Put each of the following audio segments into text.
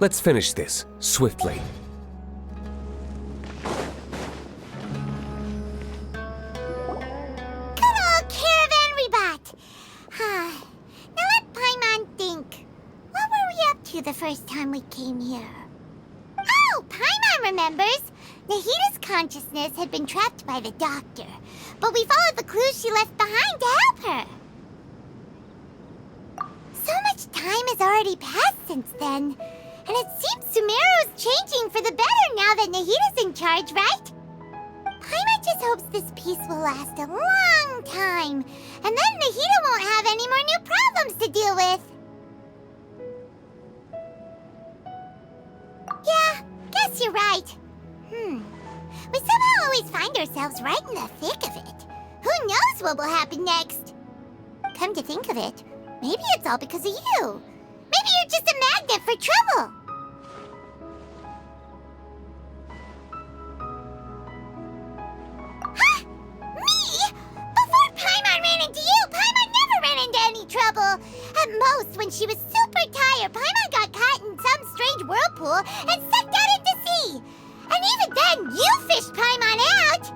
Let's finish this, swiftly. Good old caravan rebot! Now let Paimon think. What were we up to the first time we came here? Oh, Paimon remembers! Nahita's consciousness had been trapped by the doctor, but we followed the clues she left behind to help her. So much time has already passed since then, and it seems Sumeru's changing for the better now that Nahita's in charge, right? Paimon just hopes this peace will last a long time, and then Nahita won't have any more new problems to deal with. Yeah, guess you're right. We somehow always find ourselves right in the thick of it. Who knows what will happen next? Come to think of it, maybe it's all because of you. Maybe you're just a magnet for trouble. Huh? Me? Before Paimon ran into you, Paimon never ran into any trouble. At most, when she was super tired, Paimon got caught in some strange whirlpool and sucked out into sea. And even then, you fished Paimon out!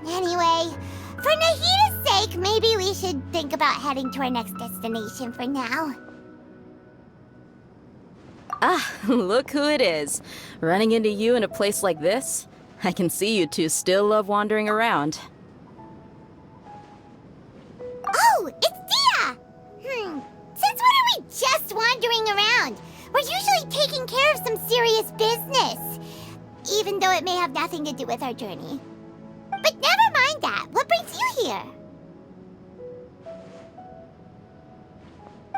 Anyway, for Nahita's sake, maybe we should think about heading to our next destination for now. Ah, look who it is. Running into you in a place like this? I can see you two still love wandering around. Oh, it's Dia! Since when are we just wandering around? We're usually taking care of some serious business, even though it may have nothing to do with our journey. But never mind that. What brings you here?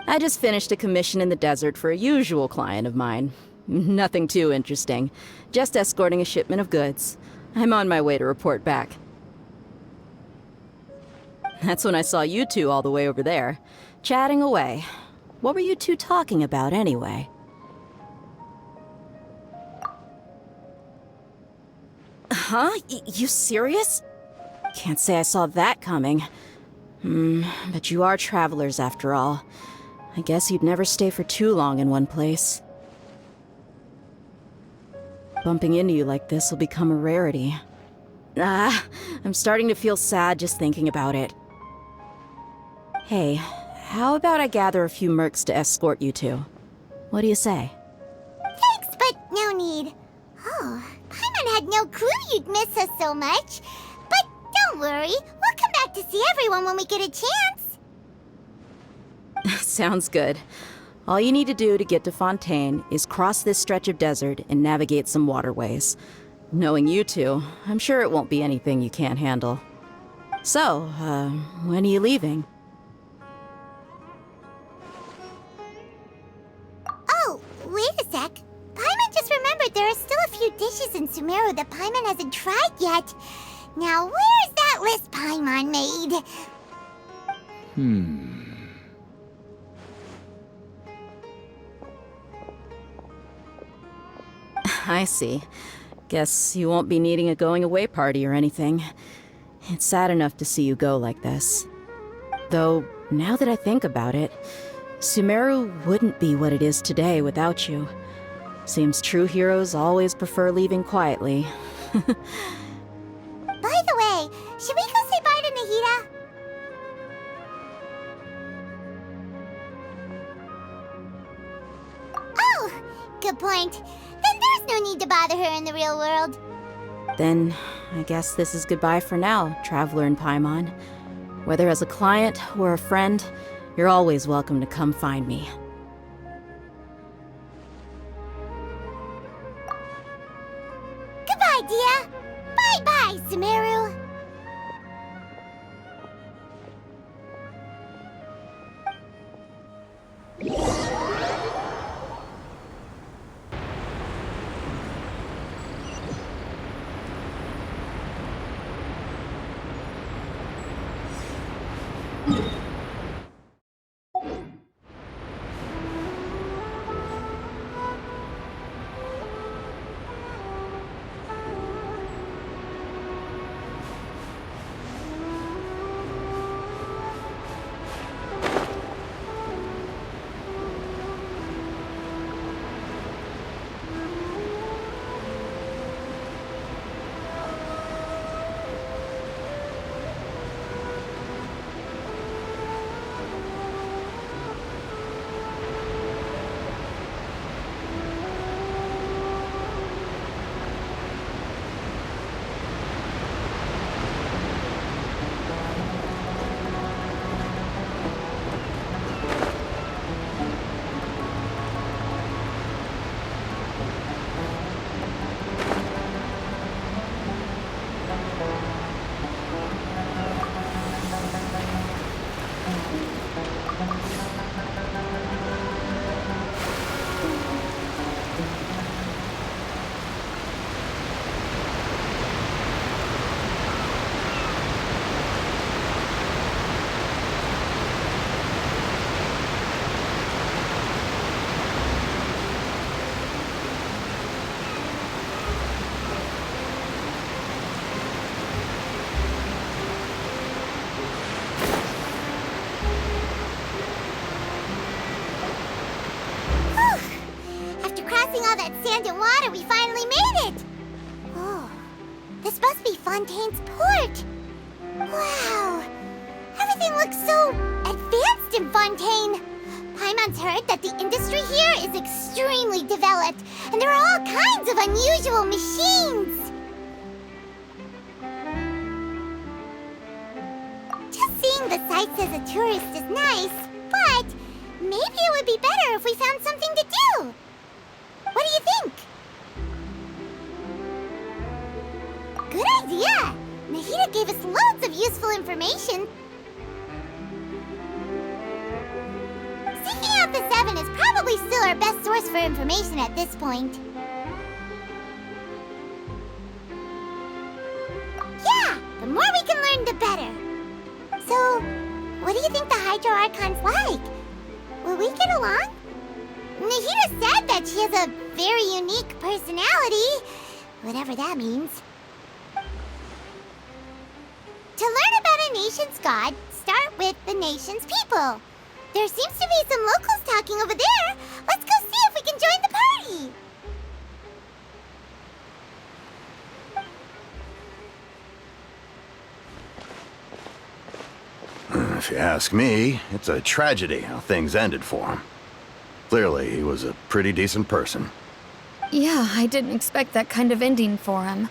I just finished a commission in the desert for a usual client of mine. Nothing too interesting. Just escorting a shipment of goods. I'm on my way to report back. That's when I saw you two all the way over there, chatting away. What were you two talking about anyway? Huh? You serious? Can't say I saw that coming. But you are travelers after all. I guess you'd never stay for too long in one place. Bumping into you like this will become a rarity. I'm starting to feel sad just thinking about it. Hey, how about I gather a few mercs to escort you two? What do you say? Thanks, but no need. Oh, Paimon had no clue you'd miss us so much. But don't worry, we'll come back to see everyone when we get a chance. Sounds good. All you need to do to get to Fontaine is cross this stretch of desert and navigate some waterways. Knowing you two, I'm sure it won't be anything you can't handle. So, when are you leaving? Oh, wait a sec. Paimon just remembered there are still a few dishes in Sumeru that Paimon hasn't tried yet. Now, where's that list Paimon made? I see. Guess you won't be needing a going-away party or anything. It's sad enough to see you go like this. Though, now that I think about it, Sumeru wouldn't be what it is today without you. Seems true heroes always prefer leaving quietly. By the way, should we go say bye to Nahita? Oh, good point. Then there's no need to bother her in the real world. Then, I guess this is goodbye for now, Traveler in Paimon. Whether as a client or a friend, you're always welcome to come find me. Goodbye, Dia. Bye-bye, Sumeru. all that sand and water, we finally made it! Oh, this must be Fontaine's port. Wow, everything looks so advanced in Fontaine. Paimon's heard that the industry here is extremely developed, and there are all kinds of unusual machines. Just seeing the sights as a tourist is nice, but maybe it would be better if we found something to do. What do you think? Good idea! Nahida gave us loads of useful information. Seeking out the Seven is probably still our best source for information at this point. Yeah, the more we can learn, the better. So, what do you think the Hydro Archon's like? Will we get along? Nahida said that she has a very unique personality, whatever that means. To learn about a nation's god, start with the nation's people. There seems to be some locals talking over there. Let's go see if we can join the party. If you ask me, it's a tragedy how things ended for him. Clearly, he was a pretty decent person. Yeah, I didn't expect that kind of ending for him.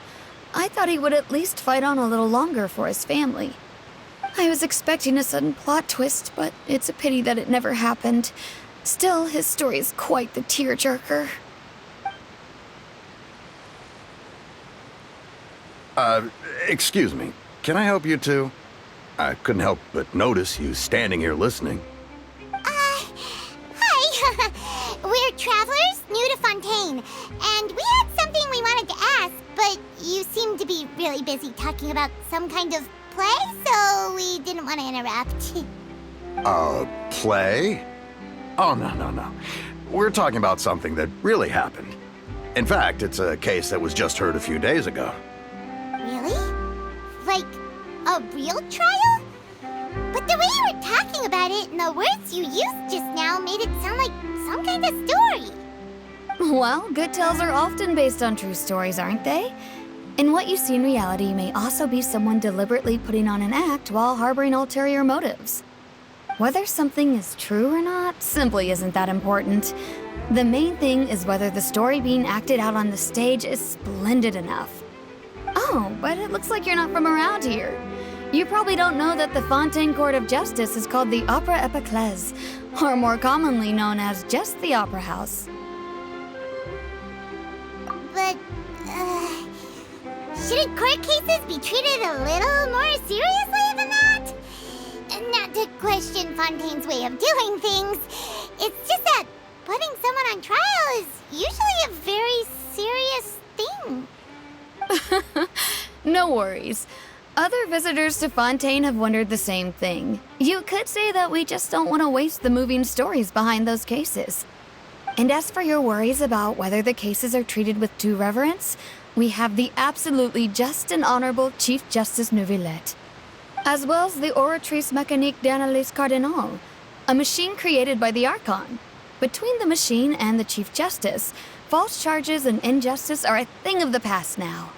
I thought he would at least fight on a little longer for his family. I was expecting a sudden plot twist, but it's a pity that it never happened. Still, his story is quite the tearjerker. Excuse me. Can I help you two? I couldn't help but notice you standing here listening. Hi. We're travelers new to Fontaine, and we had something we wanted to ask, but you seem to be really busy talking about some kind of play, so we didn't want to interrupt. Play? Oh, no. We're talking about something that really happened. In fact, it's a case that was just heard a few days ago. Really? Like, a real trial? But the way you were talking about it and the words you used just now made it sound like some kind of story. Well, good tales are often based on true stories, aren't they? And what you see in reality may also be someone deliberately putting on an act while harboring ulterior motives. Whether something is true or not simply isn't that important. The main thing is whether the story being acted out on the stage is splendid enough. Oh, but it looks like you're not from around here. You probably don't know that the Fontaine Court of Justice is called the Opera Epiclese, or more commonly known as just the Opera House. But, shouldn't court cases be treated a little more seriously than that? Not to question Fontaine's way of doing things. It's just that putting someone on trial is usually a very serious thing. No worries. Other visitors to Fontaine have wondered the same thing. You could say that we just don't want to waste the moving stories behind those cases. And as for your worries about whether the cases are treated with due reverence, we have the absolutely just and honorable Chief Justice Neuvillette, as well as the Oratrice Mécanique d'Analyse Cardinal, a machine created by the Archon. Between the machine and the Chief Justice, false charges and injustice are a thing of the past now.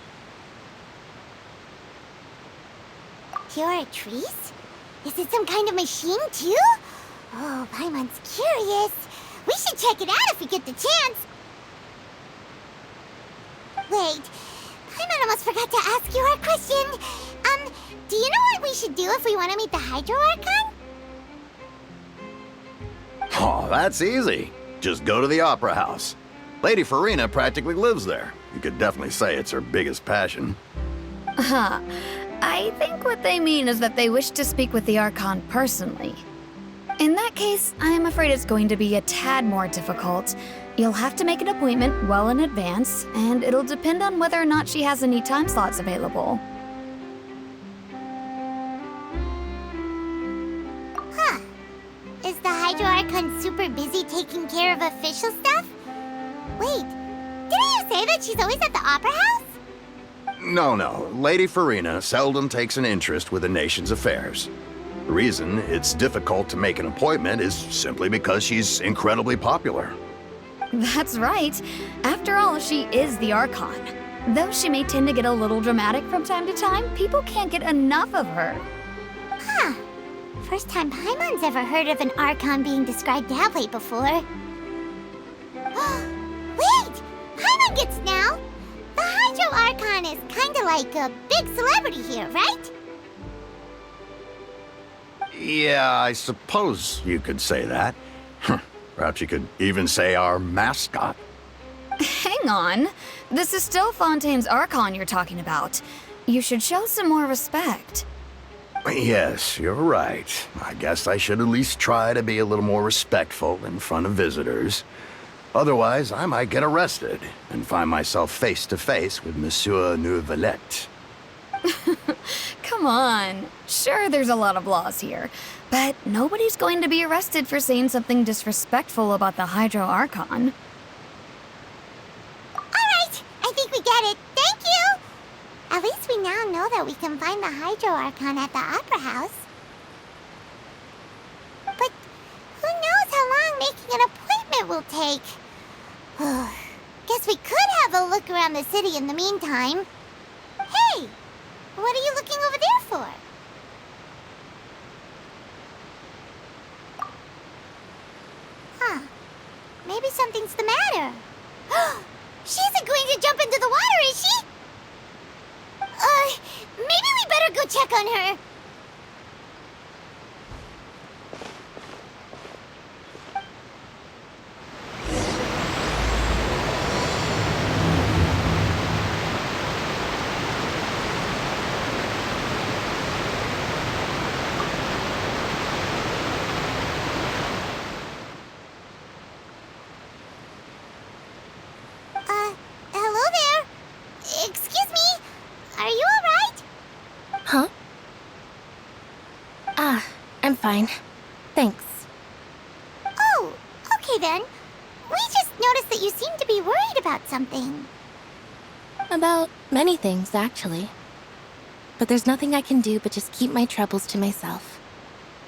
Oratrice? Is it some kind of machine, too? Oh, Paimon's curious. We should check it out if we get the chance. Wait, Paimon almost forgot to ask you our question. Do you know what we should do if we want to meet the Hydro Archon? Oh, that's easy. Just go to the Opera House. Lady Farina practically lives there. You could definitely say it's her biggest passion. I think what they mean is that they wish to speak with the Archon personally. In that case, I am afraid it's going to be a tad more difficult. You'll have to make an appointment well in advance, and it'll depend on whether or not she has any time slots available. Huh. Is the Hydro Archon super busy taking care of official stuff? Wait, didn't you say that she's always at the Opera House? No. Lady Farina seldom takes an interest with the nation's affairs. The reason it's difficult to make an appointment is simply because she's incredibly popular. That's right. After all, she is the Archon. Though she may tend to get a little dramatic from time to time, people can't get enough of her. Huh. First time Paimon's ever heard of an Archon being described that way before. Wait! Paimon gets now! The Hydro Archon is kinda like a big celebrity here, right? Yeah, I suppose you could say that. Perhaps you could even say our mascot. Hang on. This is still Fontaine's Archon you're talking about. You should show some more respect. Yes, you're right. I guess I should at least try to be a little more respectful in front of visitors. Otherwise, I might get arrested and find myself face to face with Monsieur Neuvillette. Come on. Sure, there's a lot of laws here, but nobody's going to be arrested for saying something disrespectful about the Hydro Archon. Alright, I think we get it. Thank you! At least we now know that we can find the Hydro Archon at the Opera House. But who knows how long making an appointment will take? Guess we could have a look around the city in the meantime. Hey! What are you looking over there for? Huh. Maybe something's the matter. She isn't going to jump into the water, is she? Maybe we better go check on her. Hello there. Excuse me. Are you alright? Huh? I'm fine. Thanks. Oh, okay then. We just noticed that you seem to be worried about something. About many things, actually. But there's nothing I can do but just keep my troubles to myself.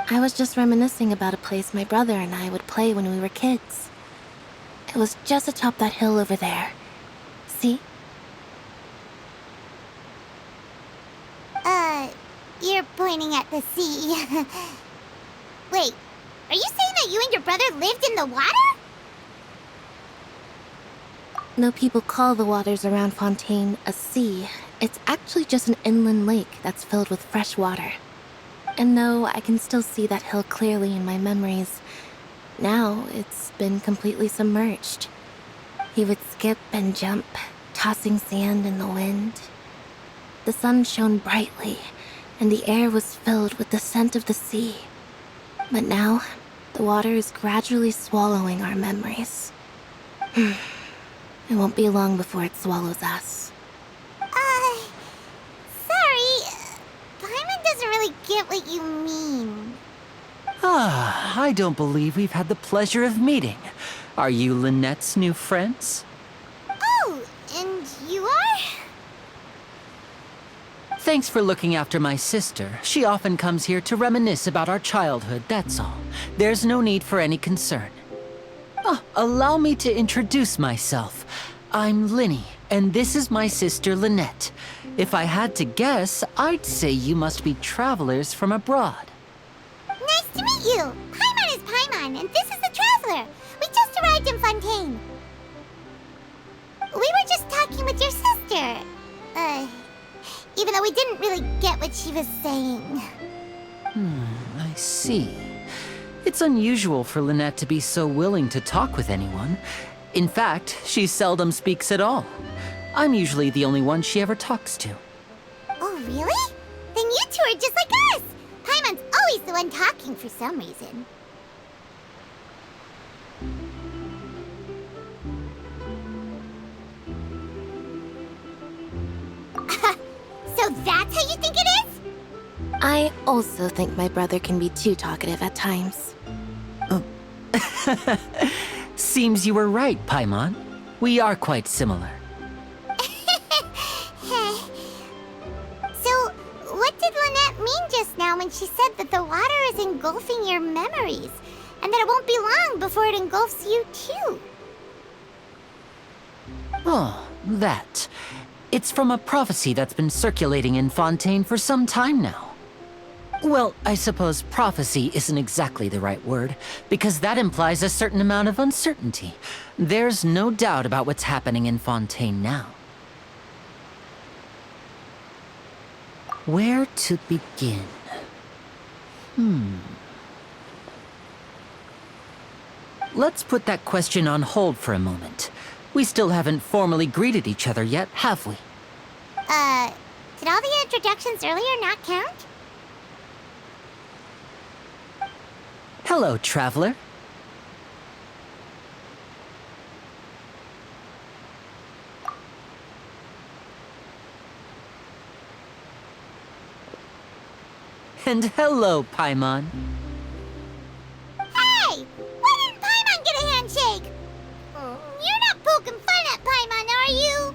I was just reminiscing about a place my brother and I would play when we were kids. It was just atop that hill over there. See? You're pointing at the sea. Wait, are you saying that you and your brother lived in the water? No people call the waters around Fontaine a sea. It's actually just an inland lake that's filled with fresh water. And though I can still see that hill clearly in my memories, now it's been completely submerged. He would skip and jump, tossing sand in the wind. The sun shone brightly, and the air was filled with the scent of the sea. But now, the water is gradually swallowing our memories. It won't be long before it swallows us. Sorry. Paimon doesn't really get what you mean. I don't believe we've had the pleasure of meeting. Are you Lynette's new friends? Oh, and you are? Thanks for looking after my sister. She often comes here to reminisce about our childhood, that's all. There's no need for any concern. Allow me to introduce myself. I'm Linny, and this is my sister Lynette. If I had to guess, I'd say you must be travelers from abroad. Nice to meet you. Paimon is Paimon, and this is the Traveler. We just arrived in Fontaine. We were just talking with your sister. Even though we didn't really get what she was saying. I see. It's unusual for Lynette to be so willing to talk with anyone. In fact, she seldom speaks at all. I'm usually the only one she ever talks to. Oh, really? Then you two are just like us. Paimon's always the one talking for some reason. So that's how you think it is? I also think my brother can be too talkative at times. Seems you were right, Paimon. We are quite similar. So, what did Lynette mean just now when she said that the water is engulfing your memories, and that it won't be long before it engulfs you too? Oh, that. It's from a prophecy that's been circulating in Fontaine for some time now. Well, I suppose prophecy isn't exactly the right word, because that implies a certain amount of uncertainty. There's no doubt about what's happening in Fontaine now. Where to begin? Let's put that question on hold for a moment. We still haven't formally greeted each other yet, have we? Did all the introductions earlier not count? Hello, traveler. And hello, Paimon. Hey! Why didn't Paimon get a handshake? You're not poking fun at Paimon, are you?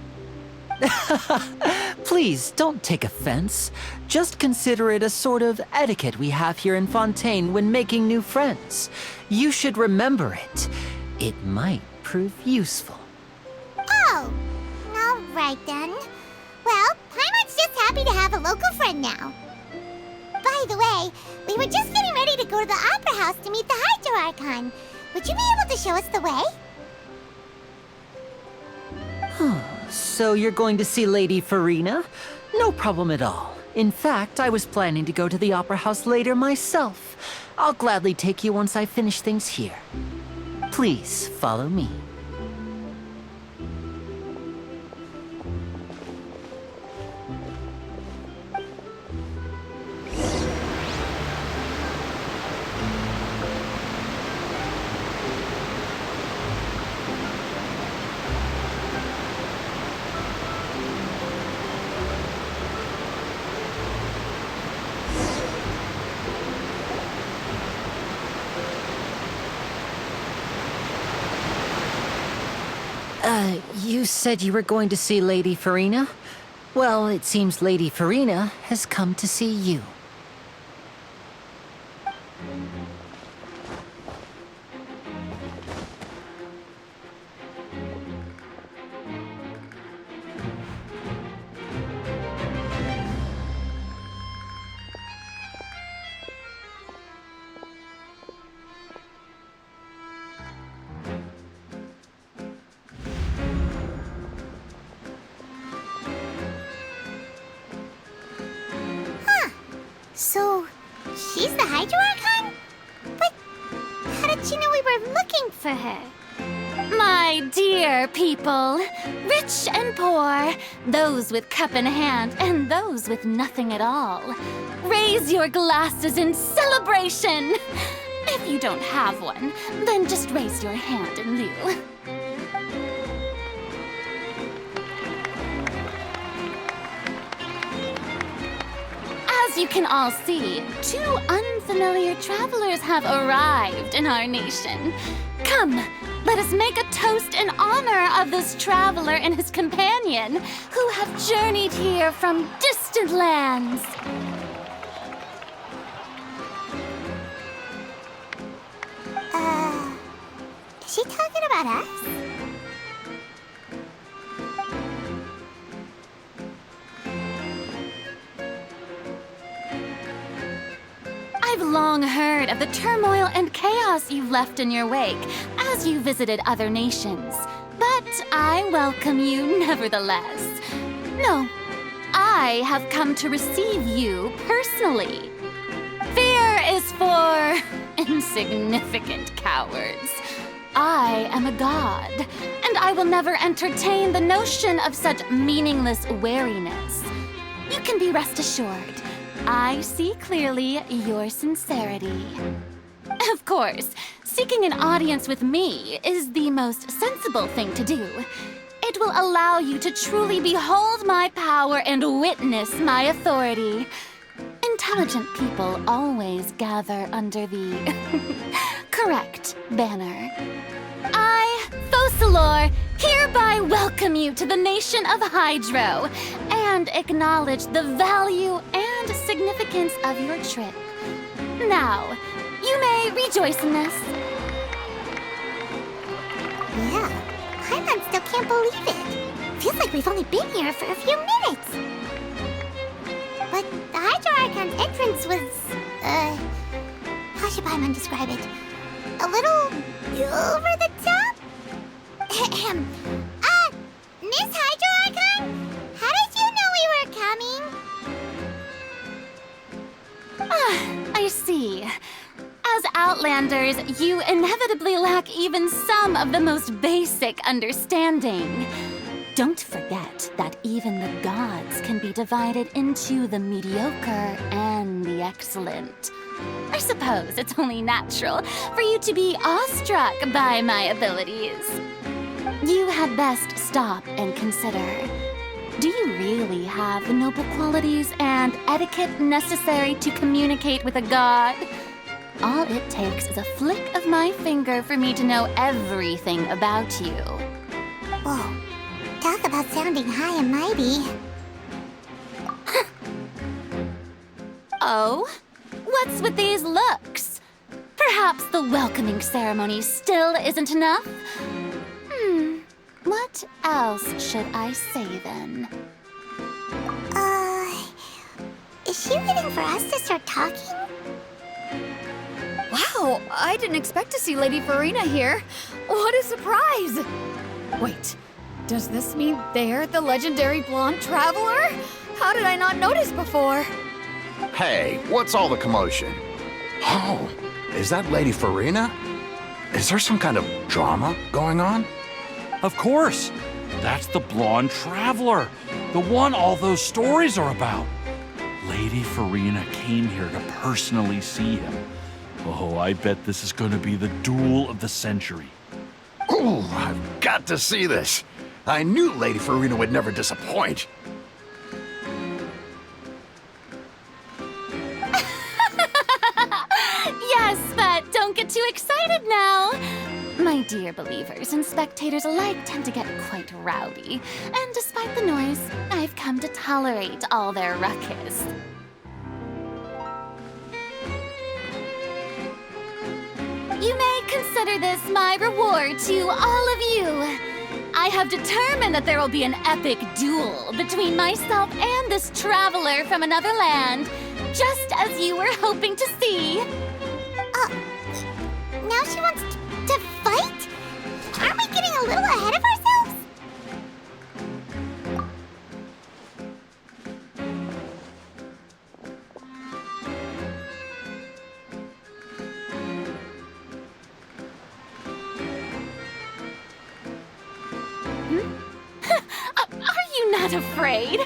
Please, don't take offense. Just consider it a sort of etiquette we have here in Fontaine when making new friends. You should remember it. It might prove useful. Oh, all right then. Well, Paimon's just happy to have a local friend now. By the way, we were just getting ready to go to the Opera House to meet the Hydro Archon. Would you be able to show us the way? So you're going to see Lady Farina? No problem at all. In fact, I was planning to go to the Opera House later myself. I'll gladly take you once I finish things here. Please follow me. You said you were going to see Lady Farina? Well, it seems Lady Farina has come to see you. So, she's the Hydro Archon? But how did she know we were looking for her? My dear people, rich and poor, those with cup in hand and those with nothing at all, raise your glasses in celebration! If you don't have one, then just raise your hand in lieu. As you can all see, two unfamiliar travelers have arrived in our nation. Come, let us make a toast in honor of this traveler and his companion who have journeyed here from distant lands. Is she talking about us? I've long heard of the turmoil and chaos you've left in your wake as you visited other nations. But I welcome you nevertheless. No, I have come to receive you personally. Fear is for insignificant cowards. I am a god, and I will never entertain the notion of such meaningless wariness. You can be rest assured. I see clearly your sincerity. Of course, seeking an audience with me is the most sensible thing to do. It will allow you to truly behold my power and witness my authority. Intelligent people always gather under the correct banner. I, Focalor, hereby welcome you to the nation of Hydro and acknowledge the value and significance of your trip. Now, you may rejoice in this. Yeah, Paimon still can't believe it. Feels like we've only been here for a few minutes. But the Hydro Archon's entrance was, how should Paimon describe it? A little over the top? Miss Hydro Archon? How did you know we were coming? I see. As Outlanders, you inevitably lack even some of the most basic understanding. Don't forget that even the gods can be divided into the mediocre and the excellent. I suppose it's only natural for you to be awestruck by my abilities. You had best stop and consider. Do you really have the noble qualities and etiquette necessary to communicate with a god? All it takes is a flick of my finger for me to know everything about you. Whoa. Talk about sounding high and mighty. Oh? What's with these looks? Perhaps the welcoming ceremony still isn't enough? What else should I say then? Is she waiting for us to start talking? Wow, I didn't expect to see Lady Farina here. What a surprise! Wait, does this mean they're the legendary blonde traveler? How did I not notice before? Hey, what's all the commotion? Oh, is that Lady Farina? Is there some kind of drama going on? Of course! That's the blonde traveler, the one all those stories are about. Lady Farina came here to personally see him. Oh, I bet this is going to be the duel of the century. Oh, I've got to see this. I knew Lady Farina would never disappoint. Yes, but don't get too excited now. My dear believers and spectators alike tend to get quite rowdy, and despite the noise, I've come to tolerate all their ruckus. You may consider this my reward to all of you. I have determined that there will be an epic duel between myself and this traveler from another land, just as you were hoping to see. Now she wants to fight? Aren't we getting a little ahead of ourselves? Are you not afraid?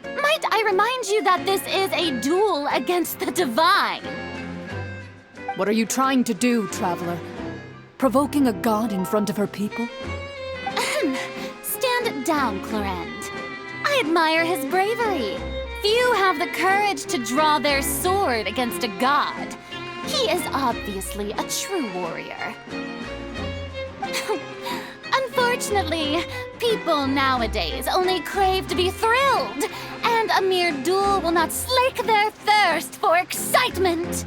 Might I remind you that this is a duel against the divine? What are you trying to do, traveler? Provoking a god in front of her people? Stand down, Clorend. I admire his bravery. Few have the courage to draw their sword against a god. He is obviously a true warrior. Unfortunately, people nowadays only crave to be thrilled, and a mere duel will not slake their thirst for excitement.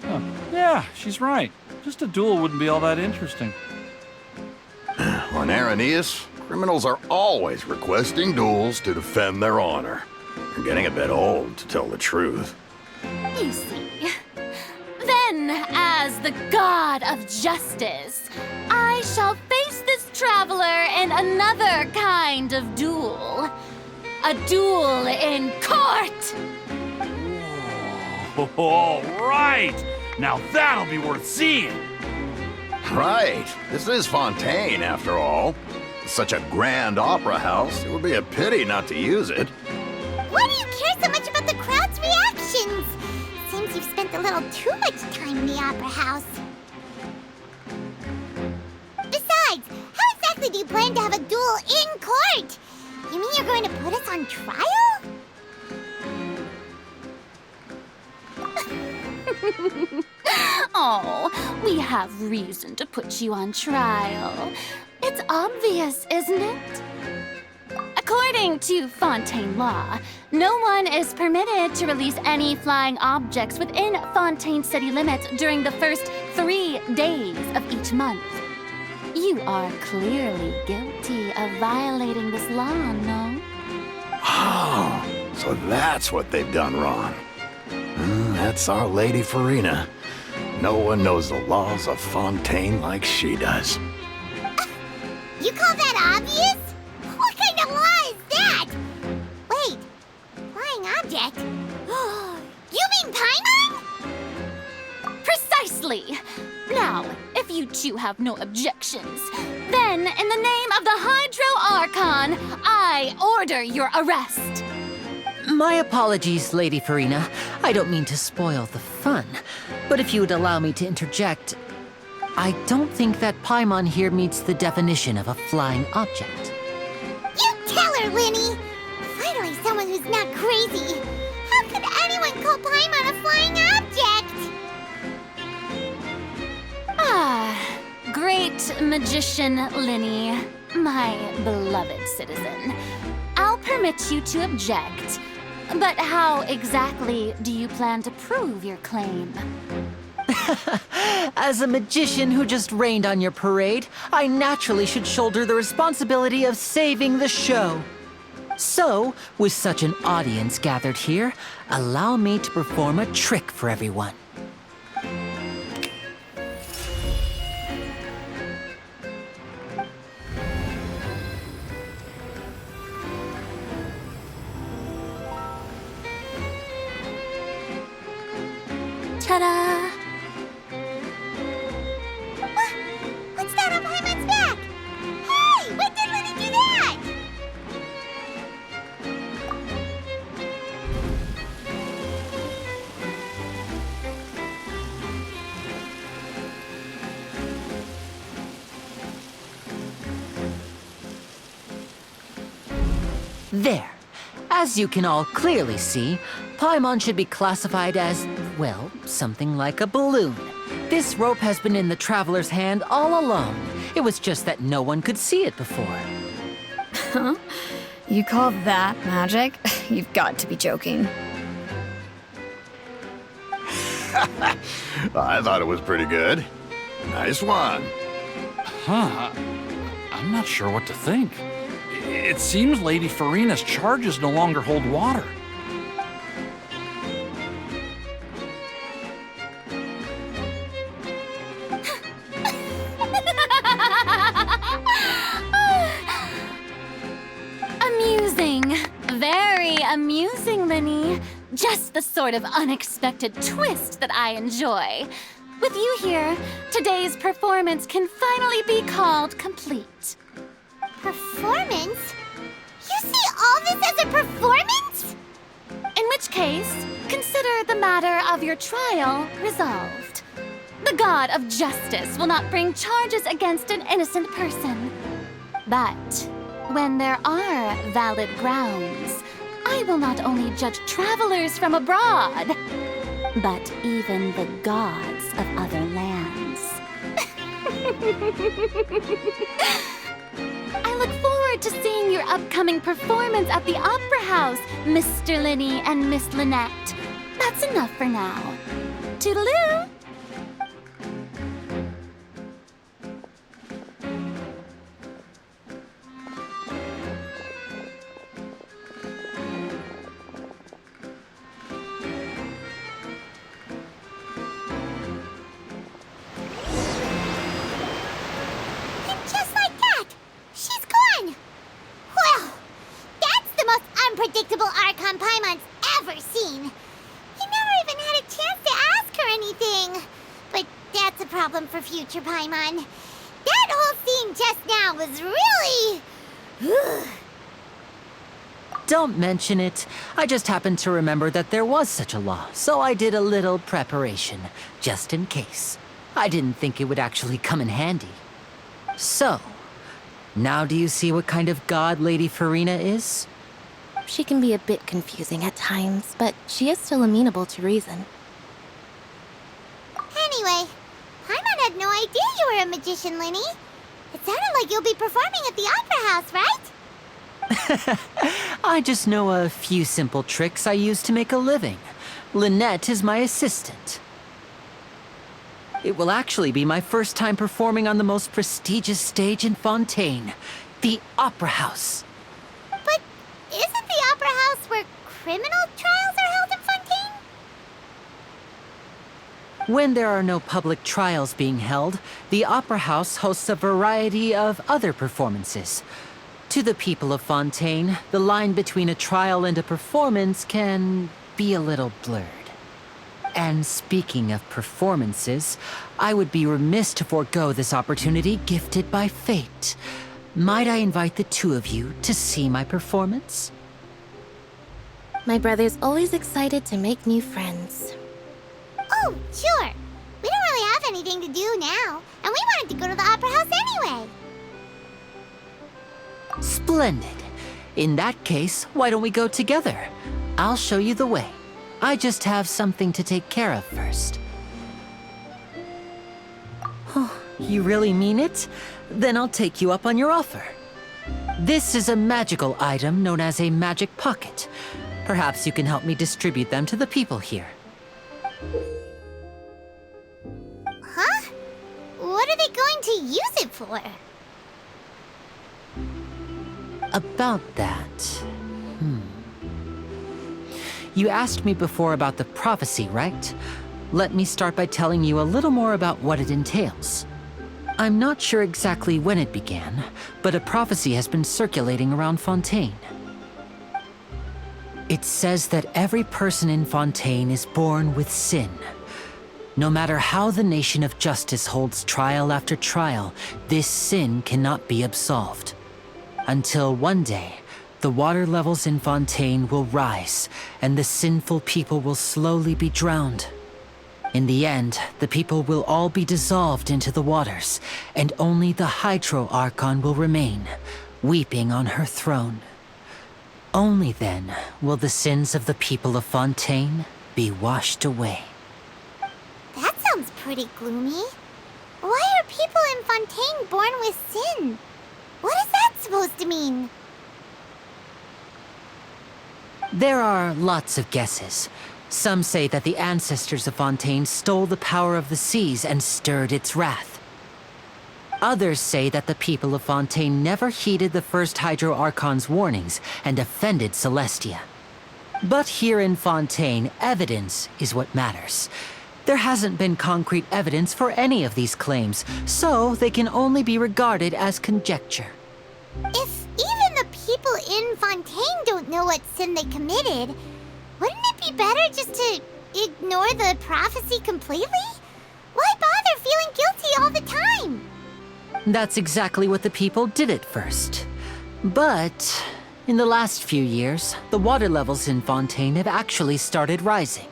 Huh. Yeah, she's right. Just a duel wouldn't be all that interesting. On Araneus, criminals are always requesting duels to defend their honor. They're getting a bit old, to tell the truth. You see. Then, as the god of justice, I shall face this traveler in another kind of duel. A duel in court! All right! Now that'll be worth seeing! Right. This is Fontaine, after all. It's such a grand opera house, it would be a pity not to use it. Why do you care so much about the crowd's reactions? Seems you've spent a little too much time in the opera house. Besides, how exactly do you plan to have a duel in court? You mean you're going to put us on trial? Oh, we have reason to put you on trial. It's obvious, isn't it? According to Fontaine law, no one is permitted to release any flying objects within Fontaine city limits during the first 3 days of each month. You are clearly guilty of violating this law, no? Oh, so that's what they've done wrong. That's our Lady Farina. No one knows the laws of Fontaine like she does. You call that obvious? What kind of law is that? Wait, flying object? You mean Paimon? Precisely! Now, if you two have no objections, then in the name of the Hydro Archon, I order your arrest. My apologies, Lady Farina. I don't mean to spoil the fun, but if you would allow me to interject, I don't think that Paimon here meets the definition of a flying object. You tell her, Linny! Finally someone who's not crazy. How could anyone call Paimon a flying object? Ah, great magician Linny, my beloved citizen. I'll permit you to object, but how exactly do you plan to prove your claim? As a magician who just rained on your parade, I naturally should shoulder the responsibility of saving the show. So, with such an audience gathered here, allow me to perform a trick for everyone. Ta-da! What's that on Paimon's back? Hey, when did Linny do that? There. As you can all clearly see, Paimon should be classified as, well, something like a balloon. This rope has been in the Traveler's hand all along. It was just that no one could see it before. Huh? You call that magic? You've got to be joking. I thought it was pretty good. Nice one. Huh. I'm not sure what to think. It seems Lady Farina's charges no longer hold water. Amusing. Very amusing, Linny. Just the sort of unexpected twist that I enjoy. With you here, today's performance can finally be called complete. Performance? You see all this as a performance? In which case, consider the matter of your trial resolved. The god of justice will not bring charges against an innocent person. But when there are valid grounds, I will not only judge travelers from abroad, but even the gods of other lands. I look forward to seeing your upcoming performance at the Opera House, Mr. Linny and Miss Lynette. That's enough for now. Toodaloo! Unpredictable Archon Paimon's ever seen. He never even had a chance to ask her anything. But that's a problem for future Paimon. That whole scene just now was really... Don't mention it. I just happened to remember that there was such a law, so I did a little preparation, just in case. I didn't think it would actually come in handy. So, now do you see what kind of god Lady Farina is? She can be a bit confusing at times, but she is still amenable to reason. Anyway, Paimon had no idea you were a magician, Linny. It sounded like you'll be performing at the Opera House, right? I just know a few simple tricks I use to make a living. Lynette is my assistant. It will actually be my first time performing on the most prestigious stage in Fontaine, the Opera House. But isn't the Opera House where criminal trials are held in Fontaine? When there are no public trials being held, the Opera House hosts a variety of other performances. To the people of Fontaine, the line between a trial and a performance can be a little blurred. And speaking of performances, I would be remiss to forego this opportunity gifted by fate. Might I invite the two of you to see my performance? My brother's always excited to make new friends. Oh, sure. We don't really have anything to do now, and we wanted to go to the Opera House anyway. Splendid. In that case, why don't we go together? I'll show you the way. I just have something to take care of first. Oh, you really mean it? Then I'll take you up on your offer. This is a magical item known as a magic pocket. Perhaps you can help me distribute them to the people here. Huh? What are they going to use it for? About that... You asked me before about the prophecy, right? Let me start by telling you a little more about what it entails. I'm not sure exactly when it began, but a prophecy has been circulating around Fontaine. It says that every person in Fontaine is born with sin. No matter how the nation of justice holds trial after trial, this sin cannot be absolved. Until one day, the water levels in Fontaine will rise, and the sinful people will slowly be drowned. In the end, the people will all be dissolved into the waters, and only the Hydro Archon will remain, weeping on her throne. Only then will the sins of the people of Fontaine be washed away. That sounds pretty gloomy. Why are people in Fontaine born with sin? What is that supposed to mean? There are lots of guesses. Some say that the ancestors of Fontaine stole the power of the seas and stirred its wrath. Others say that the people of Fontaine never heeded the first Hydro Archon's warnings and offended Celestia. But here in Fontaine, evidence is what matters. There hasn't been concrete evidence for any of these claims, so they can only be regarded as conjecture. If even the people in Fontaine don't know what sin they committed, wouldn't it be better just to ignore the prophecy completely? Why bother feeling guilty all the time? That's exactly what the people did at first. But in the last few years, the water levels in Fontaine have actually started rising.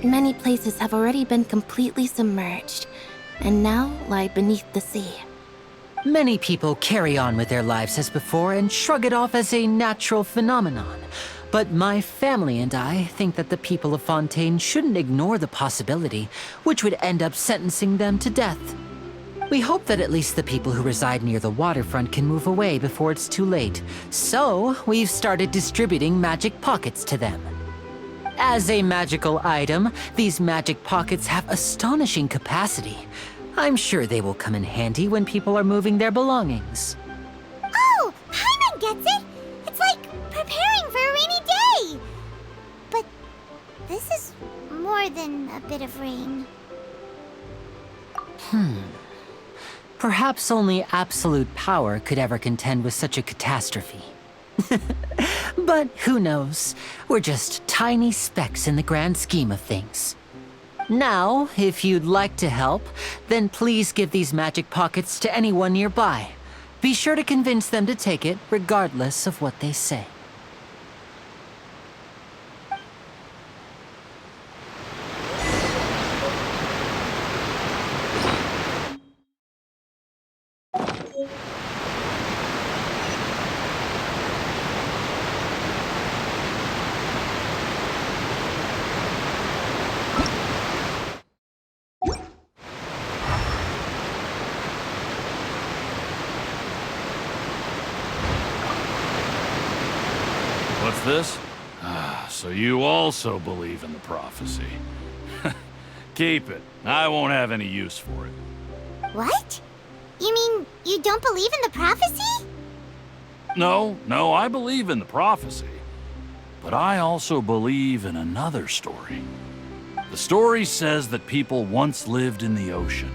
Many places have already been completely submerged, and now lie beneath the sea. Many people carry on with their lives as before and shrug it off as a natural phenomenon. But my family and I think that the people of Fontaine shouldn't ignore the possibility, which would end up sentencing them to death. We hope that at least the people who reside near the waterfront can move away before it's too late. So, we've started distributing magic pockets to them. As a magical item, these magic pockets have astonishing capacity. I'm sure they will come in handy when people are moving their belongings. Oh, Paimon gets it! It's like preparing for a rainy day! But this is more than a bit of rain. Perhaps only absolute power could ever contend with such a catastrophe. But who knows? We're just tiny specks in the grand scheme of things. Now, if you'd like to help, then please give these magic pockets to anyone nearby. Be sure to convince them to take it, regardless of what they say. What's this? So you also believe in the prophecy. Keep it. I won't have any use for it. What? You mean you don't believe in the prophecy? No, I believe in the prophecy. But I also believe in another story. The story says that people once lived in the ocean.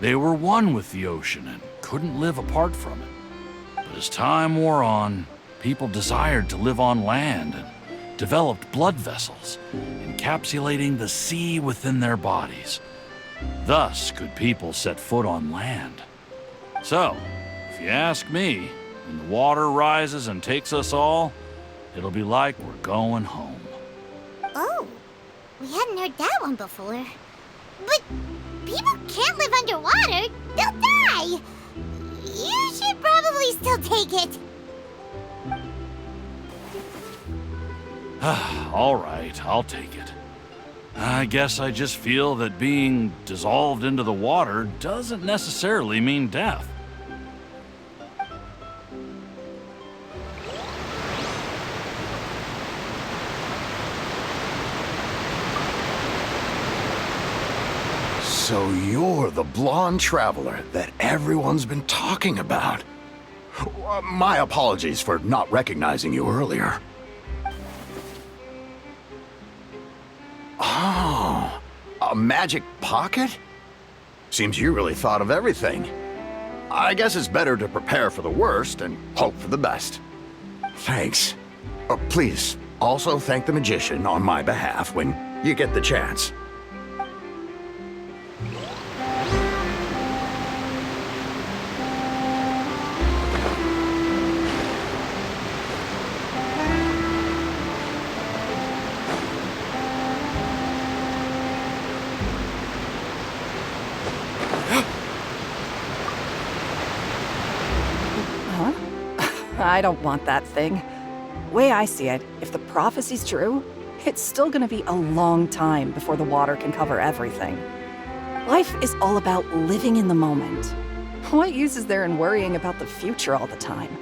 They were one with the ocean and couldn't live apart from it. But as time wore on, people desired to live on land and developed blood vessels, encapsulating the sea within their bodies. Thus could people set foot on land. So, if you ask me, when the water rises and takes us all, it'll be like we're going home. Oh, we hadn't heard that one before. But people can't live underwater. They'll die. You should probably still take it. All right, I'll take it. I guess I just feel that being dissolved into the water doesn't necessarily mean death. So you're the blonde traveler that everyone's been talking about. My apologies for not recognizing you earlier. Oh, a magic pocket? Seems you really thought of everything. I guess it's better to prepare for the worst and hope for the best. Thanks. Please, also thank the magician on my behalf when you get the chance. I don't want that thing. Way I see it, if the prophecy's true, it's still gonna be a long time before the water can cover everything. Life is all about living in the moment. What use is there in worrying about the future all the time?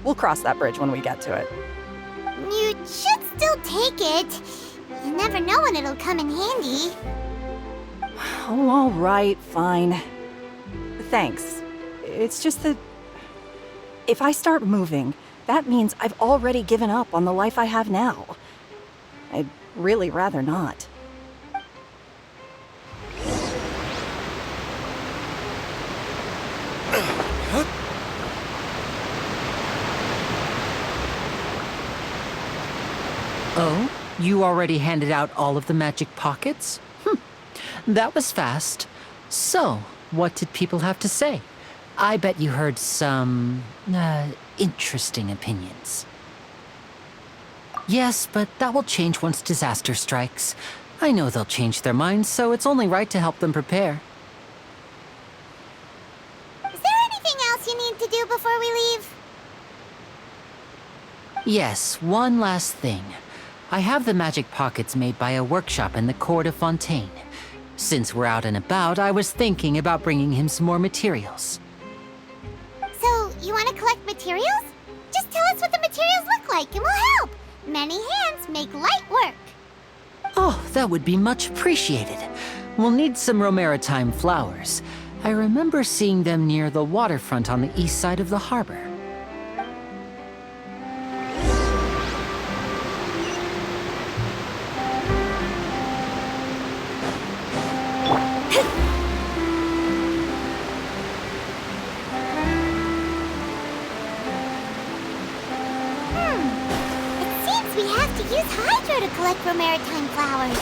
We'll cross that bridge when we get to it. You should still take it. You never know when it'll come in handy. Oh, all right, fine. Thanks. It's just that if I start moving, that means I've already given up on the life I have now. I'd really rather not. Oh? You already handed out all of the magic pockets? That was fast. So, what did people have to say? I bet you heard some, interesting opinions. Yes, but that will change once disaster strikes. I know they'll change their minds, so it's only right to help them prepare. Is there anything else you need to do before we leave? Yes, one last thing. I have the magic pockets made by a workshop in the court of Fontaine. Since we're out and about, I was thinking about bringing him some more materials. So, you want to collect materials? Just tell us what the materials look like and we'll help. Many hands make light work. Oh, that would be much appreciated. We'll need some Romaritime flowers. I remember seeing them near the waterfront on the east side of the harbor. To collect Romaritime flowers.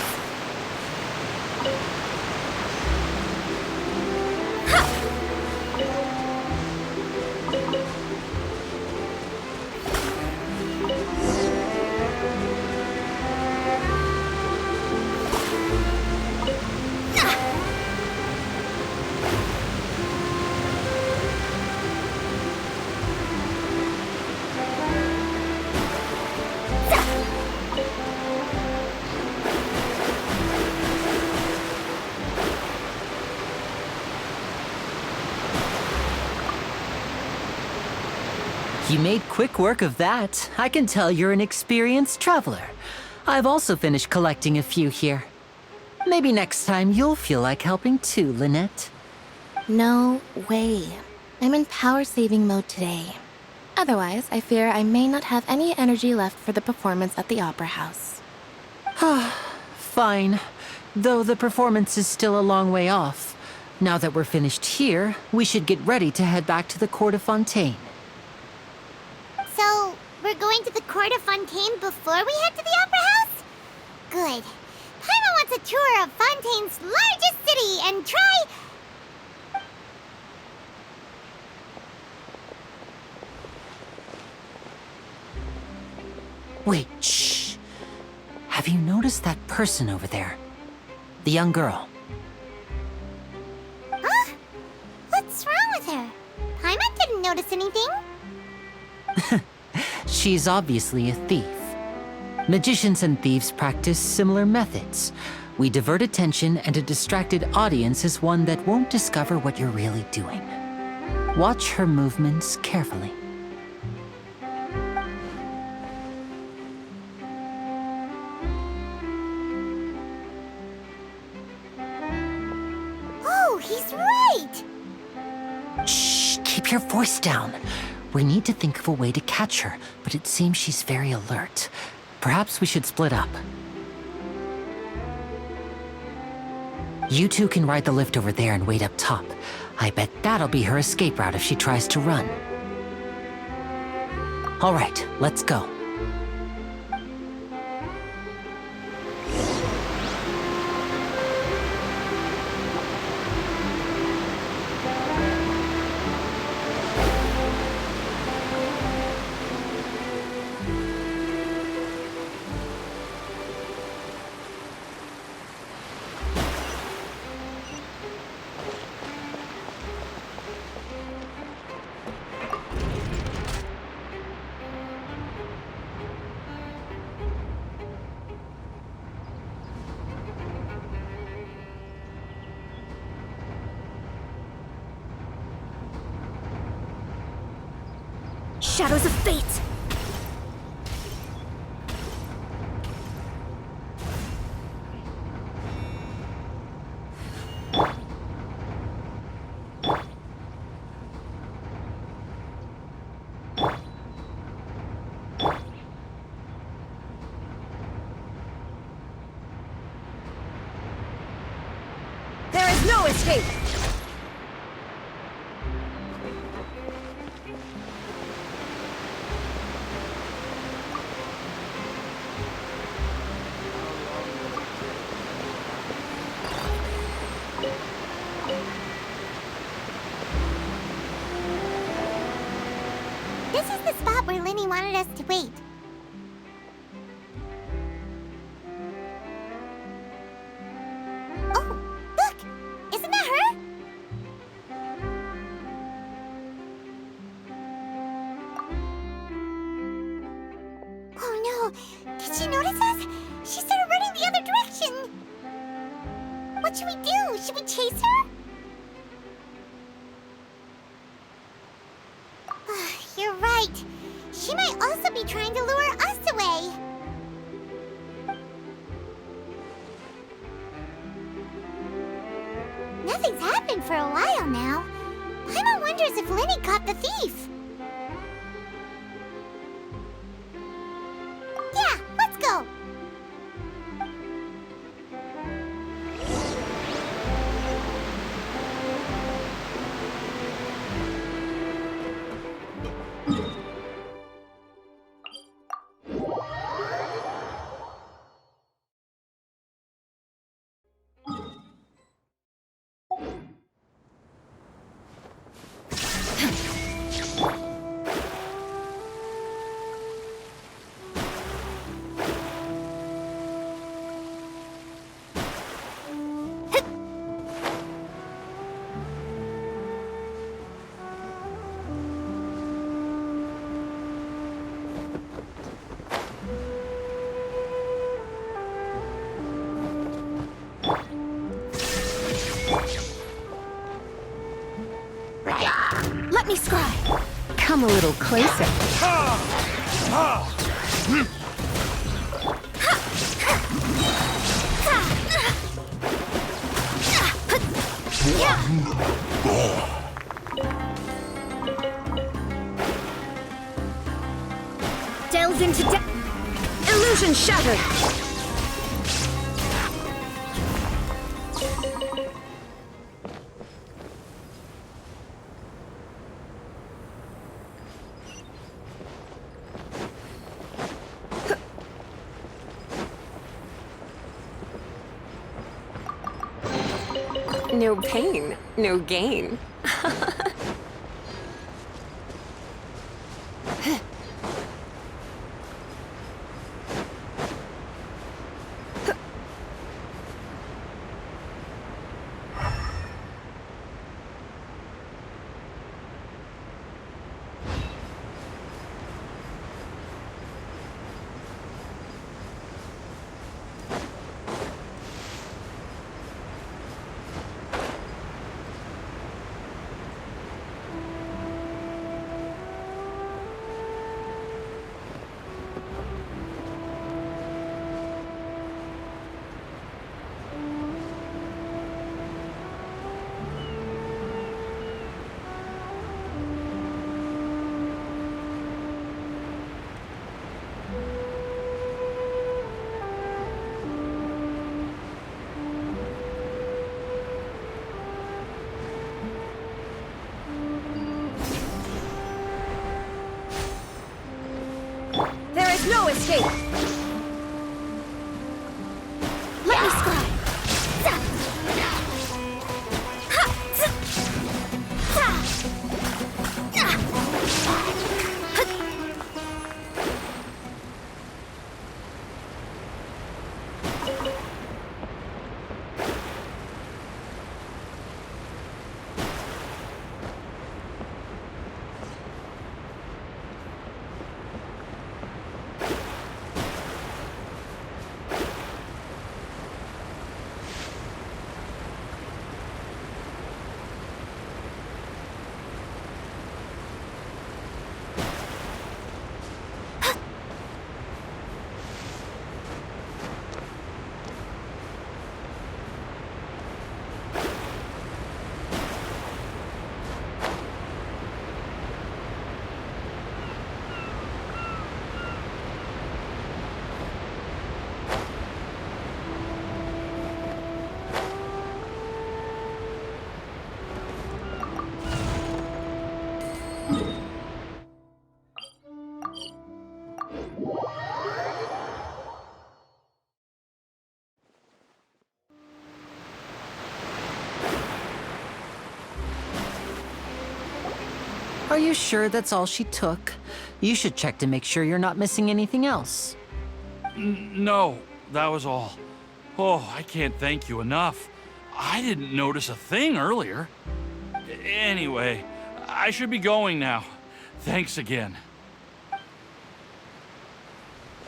You made quick work of that. I can tell you're an experienced traveler. I've also finished collecting a few here. Maybe next time you'll feel like helping too, Lynette. No way. I'm in power-saving mode today. Otherwise, I fear I may not have any energy left for the performance at the Opera House. Fine. Though the performance is still a long way off. Now that we're finished here, we should get ready to head back to the Court of Fontaine. So, we're going to the Court of Fontaine before we head to the Opera House? Good. Paimon wants a tour of Fontaine's largest city and try... Wait, shh. Have you noticed that person over there? The young girl. Huh? What's wrong with her? Paimon didn't notice anything. She's obviously a thief. Magicians and thieves practice similar methods. We divert attention, and a distracted audience is one that won't discover what you're really doing. Watch her movements carefully. Oh, he's right! Shh, keep your voice down. We need to think of a way to catch her, but it seems she's very alert. Perhaps we should split up. You two can ride the lift over there and wait up top. I bet that'll be her escape route if she tries to run. All right, let's go. Shadows of fate! There is no escape! This is the spot where Linny wanted us to wait. Oh, look! Isn't that her? Oh no! Did she notice us? She started running the other direction! What should we do? Should we chase her? You're right. She might also be trying to lure us away. Nothing's happened for a while now. Paimon wonders if Linny caught the thief. Yeah, let's go. Come a little closer. Delves into illusion shattered. No pain, no gain. There is no escape. Let me slide. Are you sure that's all she took? You should check to make sure you're not missing anything else. No, that was all. Oh, I can't thank you enough. I didn't notice a thing earlier. Anyway, I should be going now. Thanks again.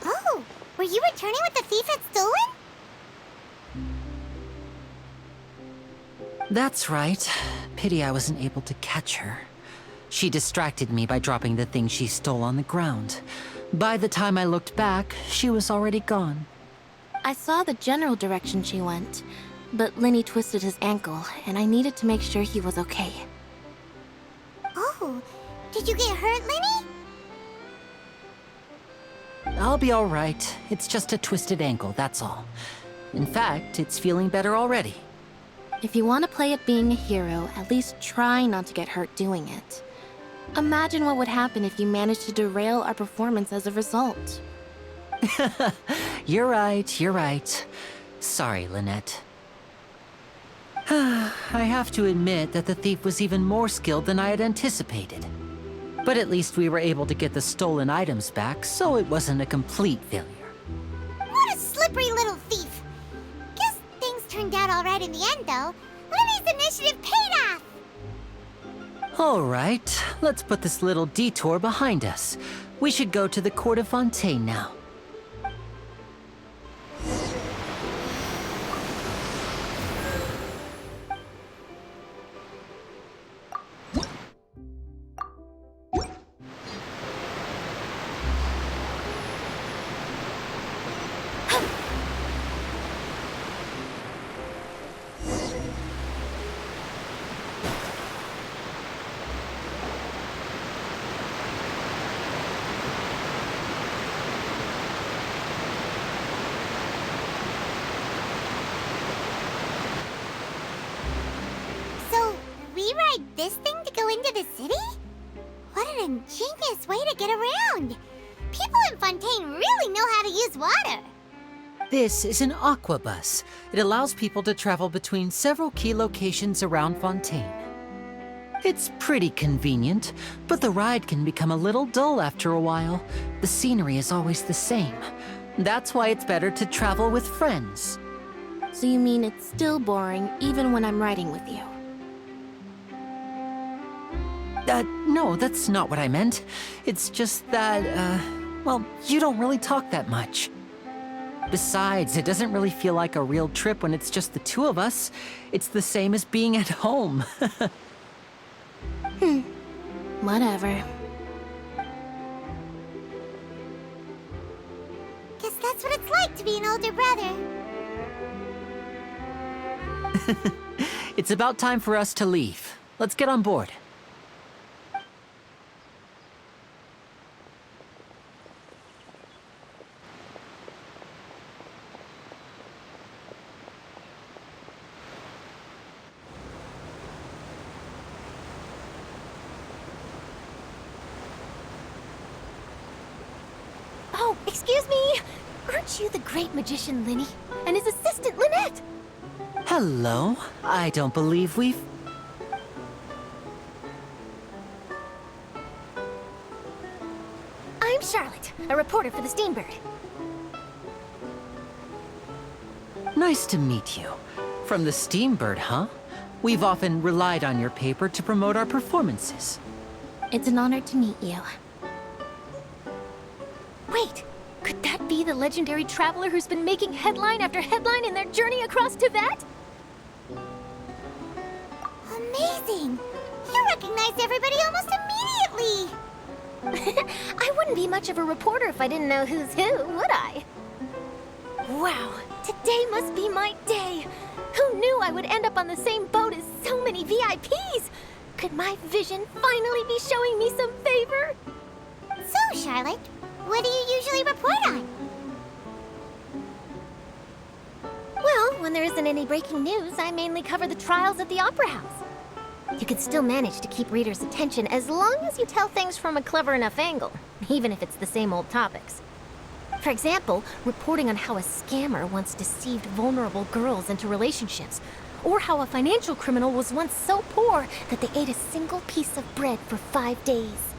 Oh, were you returning what the thief had stolen? That's right. Pity I wasn't able to catch her. She distracted me by dropping the thing she stole on the ground. By the time I looked back, she was already gone. I saw the general direction she went, but Lenny twisted his ankle, and I needed to make sure he was okay. Oh, did you get hurt, Lenny? I'll be all right. It's just a twisted ankle, that's all. In fact, it's feeling better already. If you want to play at being a hero, at least try not to get hurt doing it. Imagine what would happen if you managed to derail our performance as a result. You're right. Sorry, Lynette. I have to admit that the thief was even more skilled than I had anticipated. But at least we were able to get the stolen items back, so it wasn't a complete failure. What a slippery little thief. Guess things turned out all right in the end, though. Lenny's initiative paid off. All right, let's put this little detour behind us. We should go to the Court of Fontaine now. this thing to go into the city? What an ingenious way to get around! People in Fontaine really know how to use water! This is an aquabus. It allows people to travel between several key locations around Fontaine. It's pretty convenient, but the ride can become a little dull after a while. The scenery is always the same. That's why it's better to travel with friends. So you mean it's still boring even when I'm riding with you? No, that's not what I meant. It's just that, well, you don't really talk that much. Besides, it doesn't really feel like a real trip when it's just the two of us. It's the same as being at home. Whatever. Guess that's what it's like to be an older brother. It's about time for us to leave. Let's get on board. Oh, excuse me! Aren't you the great magician Linny? And his assistant Lynette? Hello. I don't believe we've... I'm Charlotte, a reporter for the Steambird. Nice to meet you. From the Steambird, huh? We've often relied on your paper to promote our performances. It's an honor to meet you. Wait, could that be the legendary traveler who's been making headline after headline in their journey across Tibet? Amazing! You recognized everybody almost immediately! I wouldn't be much of a reporter if I didn't know who's who, would I? Wow, today must be my day! Who knew I would end up on the same boat as so many VIPs? Could my vision finally be showing me some favor? So, Charlotte, what do you usually report on? Well, when there isn't any breaking news, I mainly cover the trials at the Opera House. You can still manage to keep readers' attention as long as you tell things from a clever enough angle, even if it's the same old topics. For example, reporting on how a scammer once deceived vulnerable girls into relationships, or how a financial criminal was once so poor that they ate a single piece of bread for 5 days.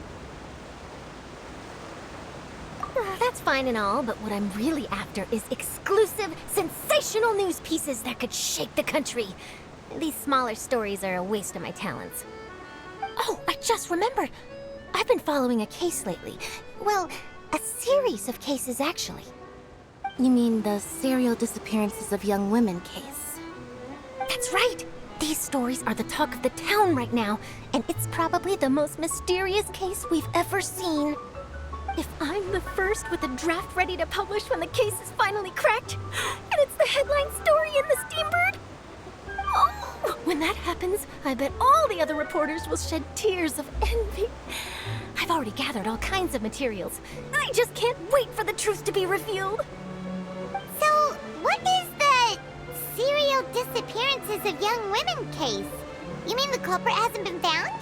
That's fine and all, but what I'm really after is exclusive, sensational news pieces that could shake the country. These smaller stories are a waste of my talents. Oh, I just remembered. I've been following a case lately. Well, a series of cases, actually. You mean the serial disappearances of young women case? That's right! These stories are the talk of the town right now, and it's probably the most mysterious case we've ever seen. If I'm the first with a draft ready to publish when the case is finally cracked, and it's the headline story in the Steambird, oh, when that happens, I bet all the other reporters will shed tears of envy. I've already gathered all kinds of materials. I just can't wait for the truth to be revealed. So, what is the serial disappearances of young women case? You mean the culprit hasn't been found?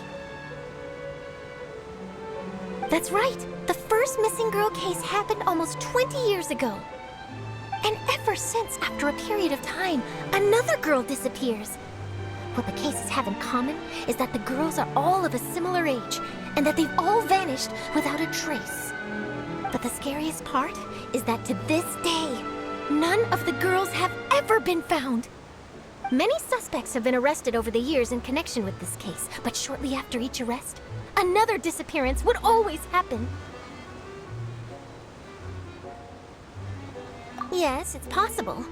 That's right. The first missing girl case happened almost 20 years ago. And ever since, after a period of time, another girl disappears. What the cases have in common is that the girls are all of a similar age, and that they've all vanished without a trace. But the scariest part is that to this day, none of the girls have ever been found. Many suspects have been arrested over the years in connection with this case, but shortly after each arrest, another disappearance would always happen. Yes, it's possible.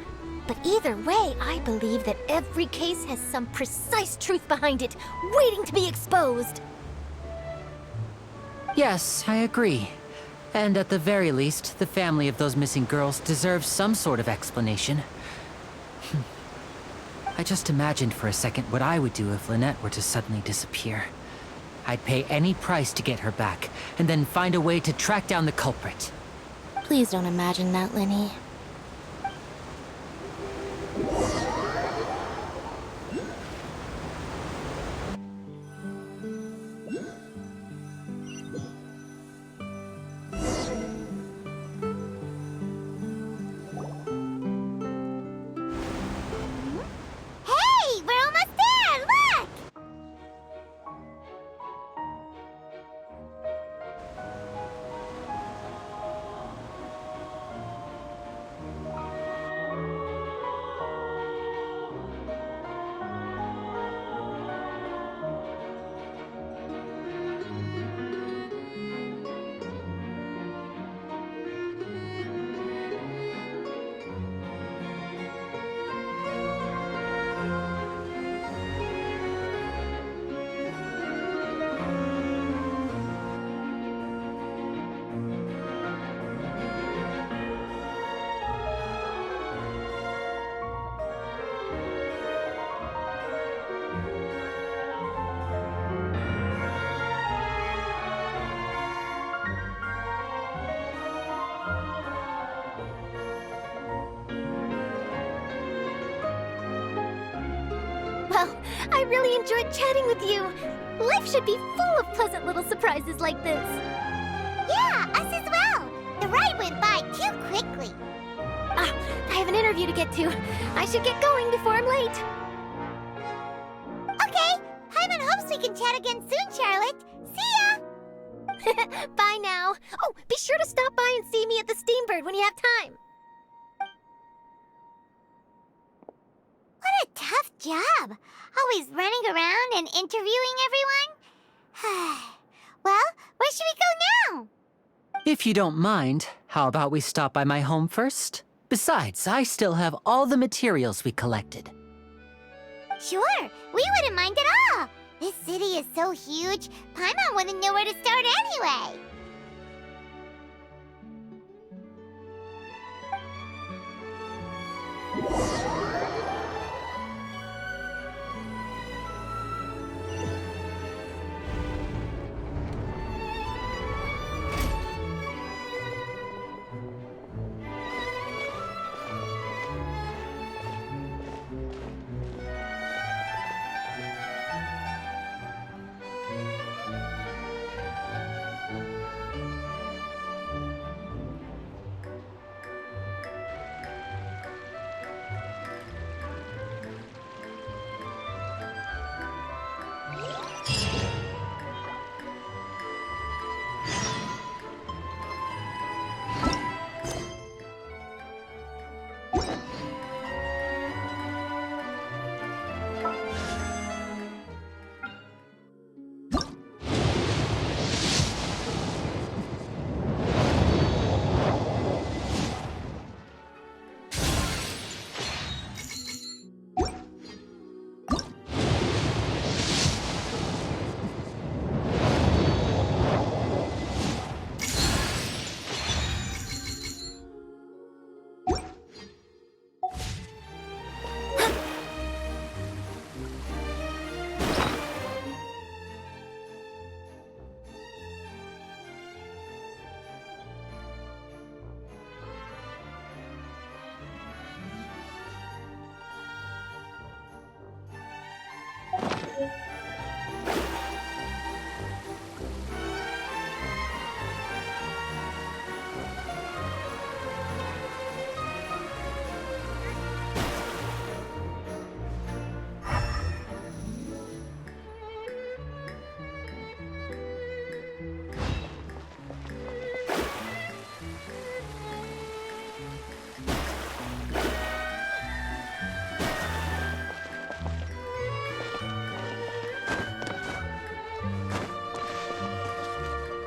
But either way, I believe that every case has some precise truth behind it, waiting to be exposed. Yes, I agree. And at the very least, the family of those missing girls deserves some sort of explanation. I just imagined for a second what I would do if Lynette were to suddenly disappear. I'd pay any price to get her back, and then find a way to track down the culprit. Please don't imagine that, Linny. Well, I really enjoyed chatting with you. Life should be full of pleasant little surprises like this. Yeah, us as well. The ride went by too quickly. I have an interview to get to. I should get going before I'm late. Okay, Paimon hopes we can chat again soon, Charlotte. See ya! Bye now. Oh, be sure to stop by and see me at the Steambird when you have time. What a tough job. Always running around and interviewing everyone. Well, where should we go now? If you don't mind, how about we stop by my home first? Besides, I still have all the materials we collected. Sure, we wouldn't mind at all. This city is so huge, Paimon wouldn't know where to start anyway.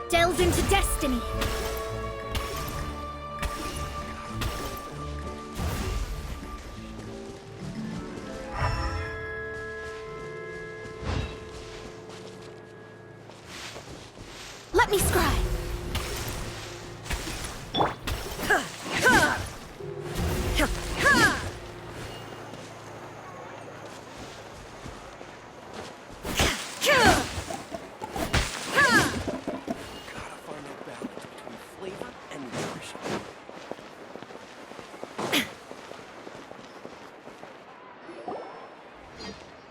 Delve into destiny. Let me scry.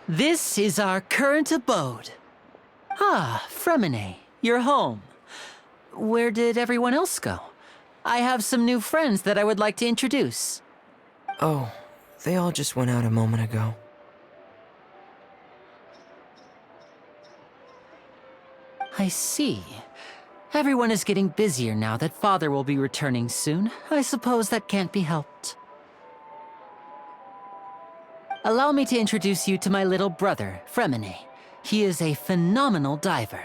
This is our current abode. Ah, Fremine, you're home. Where did everyone else go? I have some new friends that I would like to introduce. Oh, they all just went out a moment ago. I see. Everyone is getting busier now that Father will be returning soon. I suppose that can't be helped. Allow me to introduce you to my little brother, Fremine. He is a phenomenal diver.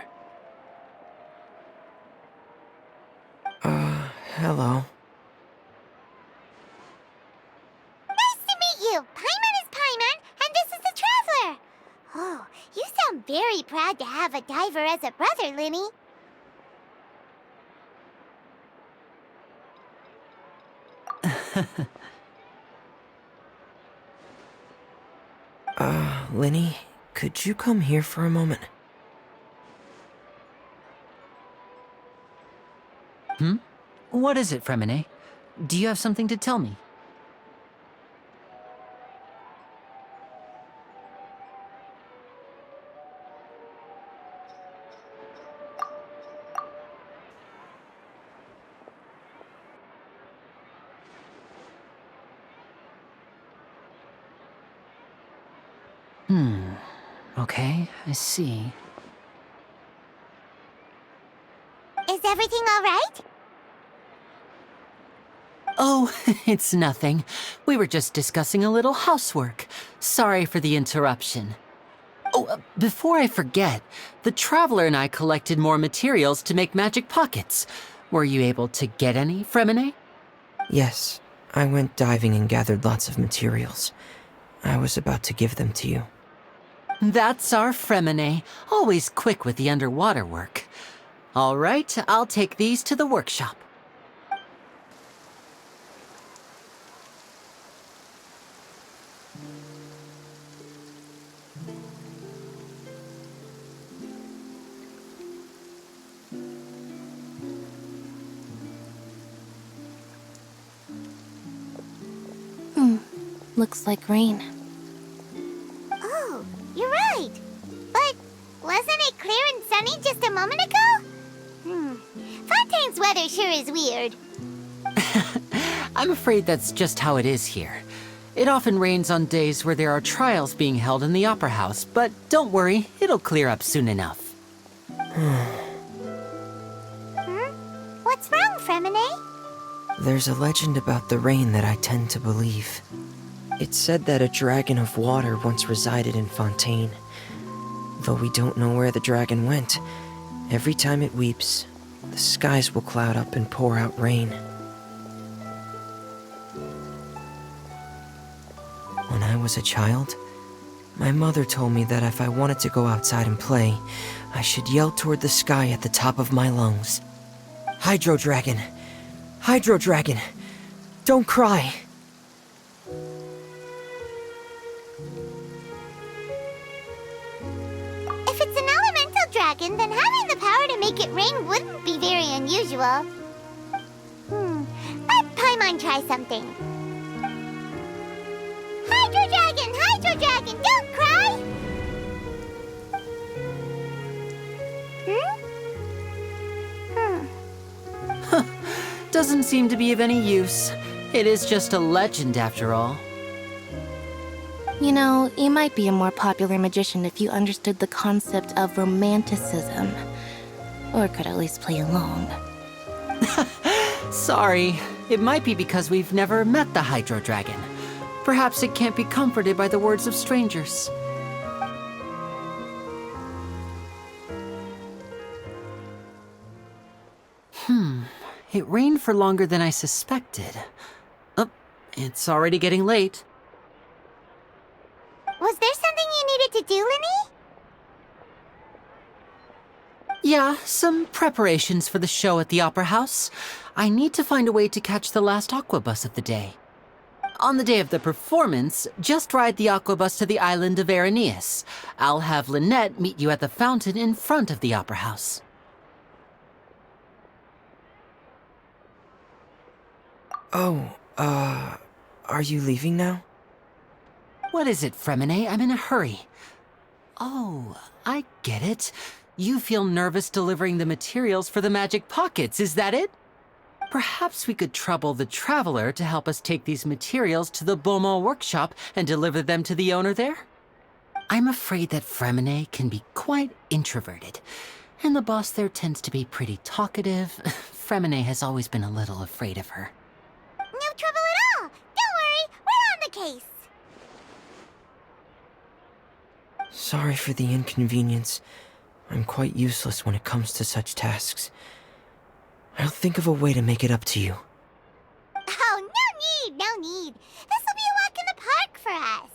Hello. Nice to meet you! Paimon is Paimon, and this is the Traveler! Oh, you sound very proud to have a diver as a brother, Linny. Linny, could you come here for a moment? What is it, Fremine? Do you have something to tell me? Okay, I see. Is everything all right? Oh, it's nothing. We were just discussing a little housework. Sorry for the interruption. Oh, before I forget, the Traveler and I collected more materials to make magic pockets. Were you able to get any, Fremine? Yes, I went diving and gathered lots of materials. I was about to give them to you. That's our Fremine, always quick with the underwater work. All right, I'll take these to the workshop. Looks like rain. Oh, you're right. But wasn't it clear and sunny just a moment ago? Fontaine's weather sure is weird. I'm afraid that's just how it is here. It often rains on days where there are trials being held in the Opera House, but don't worry, it'll clear up soon enough. What's wrong, Fremine? There's a legend about the rain that I tend to believe. It's said that a dragon of water once resided in Fontaine. Though we don't know where the dragon went, every time it weeps, the skies will cloud up and pour out rain. When I was a child, my mother told me that if I wanted to go outside and play, I should yell toward the sky at the top of my lungs. Hydro Dragon! Hydro Dragon! Don't cry! If it's an elemental dragon, then having the power to make it rain wouldn't be very unusual. Let Paimon try something. Hydro Dragon! Hydro Dragon! Don't cry! Doesn't seem to be of any use. It is just a legend after all. You know, you might be a more popular magician if you understood the concept of romanticism. Or could at least play along. Sorry, it might be because we've never met the Hydro Dragon. Perhaps it can't be comforted by the words of strangers. It rained for longer than I suspected. Oh, it's already getting late. Was there something you needed to do, Linny? Yeah, some preparations for the show at the Opera House. I need to find a way to catch the last aquabus of the day. On the day of the performance, just ride the aquabus to the island of Aeneas. I'll have Lynette meet you at the fountain in front of the Opera House. Oh, are you leaving now? What is it, Fremine? I'm in a hurry. Oh, I get it. You feel nervous delivering the materials for the magic pockets, is that it? Perhaps we could trouble the Traveler to help us take these materials to the Beaumont workshop and deliver them to the owner there? I'm afraid that Fremine can be quite introverted, and the boss there tends to be pretty talkative. Fremine has always been a little afraid of her. No trouble at all. Don't worry, we're on the case. Sorry for the inconvenience. I'm quite useless when it comes to such tasks. I'll think of a way to make it up to you. Oh, no need. This will be a walk in the park for us.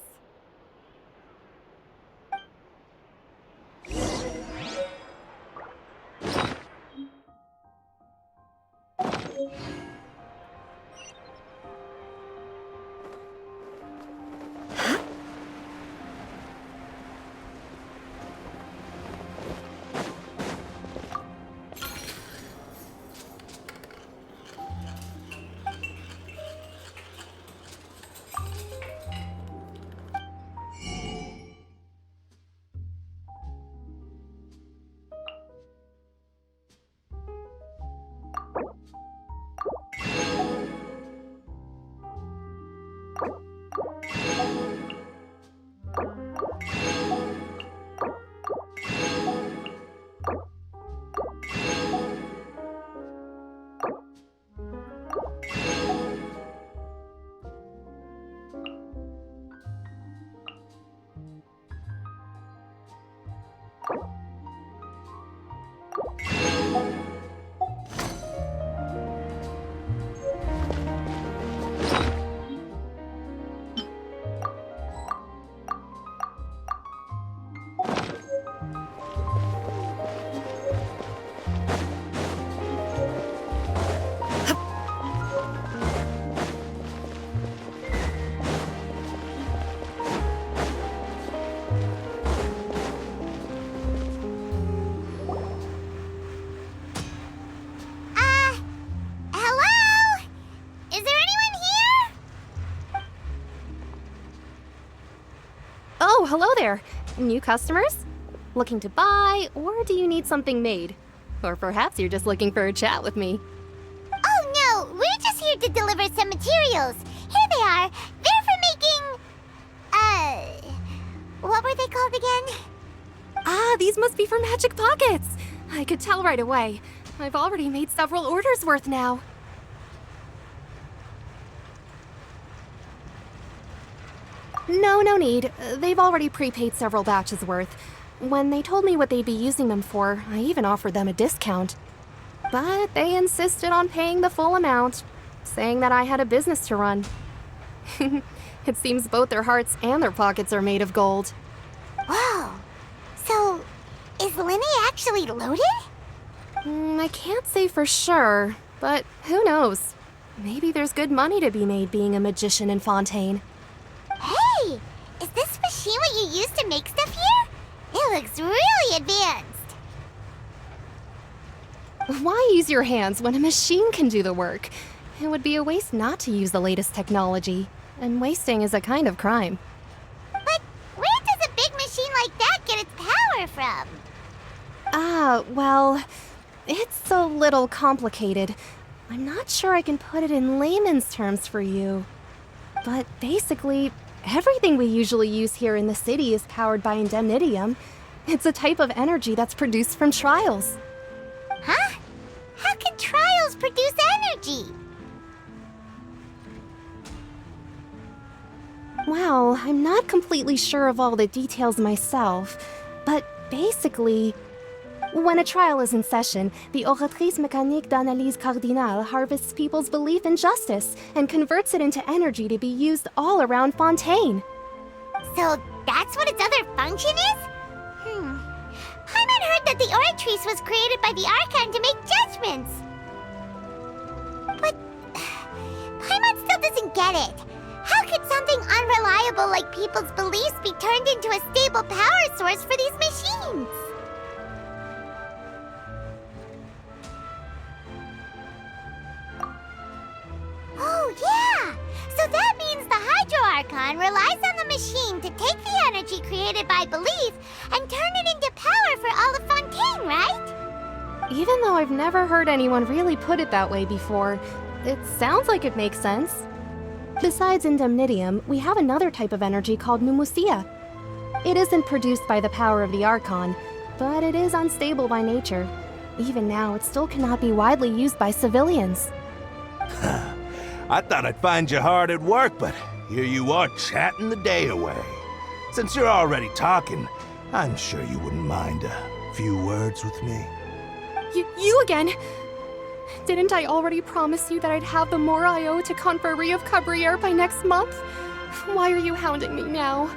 hello there. New customers? Looking to buy, or do you need something made? Or perhaps you're just looking for a chat with me. Oh no, we're just here to deliver some materials. Here they are. They're for making... what were they called again? Ah, these must be for magic pockets. I could tell right away. I've already made several orders worth now. No need. They've already prepaid several batches worth. When they told me what they'd be using them for, I even offered them a discount. But they insisted on paying the full amount, saying that I had a business to run. It seems both their hearts and their pockets are made of gold. Whoa. So, is Linny actually loaded? I can't say for sure, but who knows? Maybe there's good money to be made being a magician in Fontaine. Hey! Is this machine what you use to make stuff here? It looks really advanced. Why use your hands when a machine can do the work? It would be a waste not to use the latest technology, and wasting is a kind of crime. But where does a big machine like that get its power from? Well, it's a little complicated. I'm not sure I can put it in layman's terms for you. But basically, everything we usually use here in the city is powered by indemnitium. It's a type of energy that's produced from trials. Huh? How can trials produce energy? Well, I'm not completely sure of all the details myself, but basically, when a trial is in session, the Oratrice Mécanique d'Analyse Cardinale harvests people's belief in justice and converts it into energy to be used all around Fontaine. So that's what its other function is? Paimon heard that the Oratrice was created by the Archon to make judgments. But Paimon still doesn't get it. How could something unreliable like people's beliefs be turned into a stable power source for these machines? Oh, yeah! So that means the Hydro Archon relies on the machine to take the energy created by belief and turn it into power for all of Fontaine, right? Even though I've never heard anyone really put it that way before, it sounds like it makes sense. Besides indemnitium, we have another type of energy called pneumosia. It isn't produced by the power of the Archon, but it is unstable by nature. Even now, it still cannot be widely used by civilians. I thought I'd find you hard at work, but here you are chatting the day away. Since you're already talking, I'm sure you wouldn't mind a few words with me. You again? Didn't I already promise you that I'd have the more I owe to Confrérie of Cabriere by next month? Why are you hounding me now?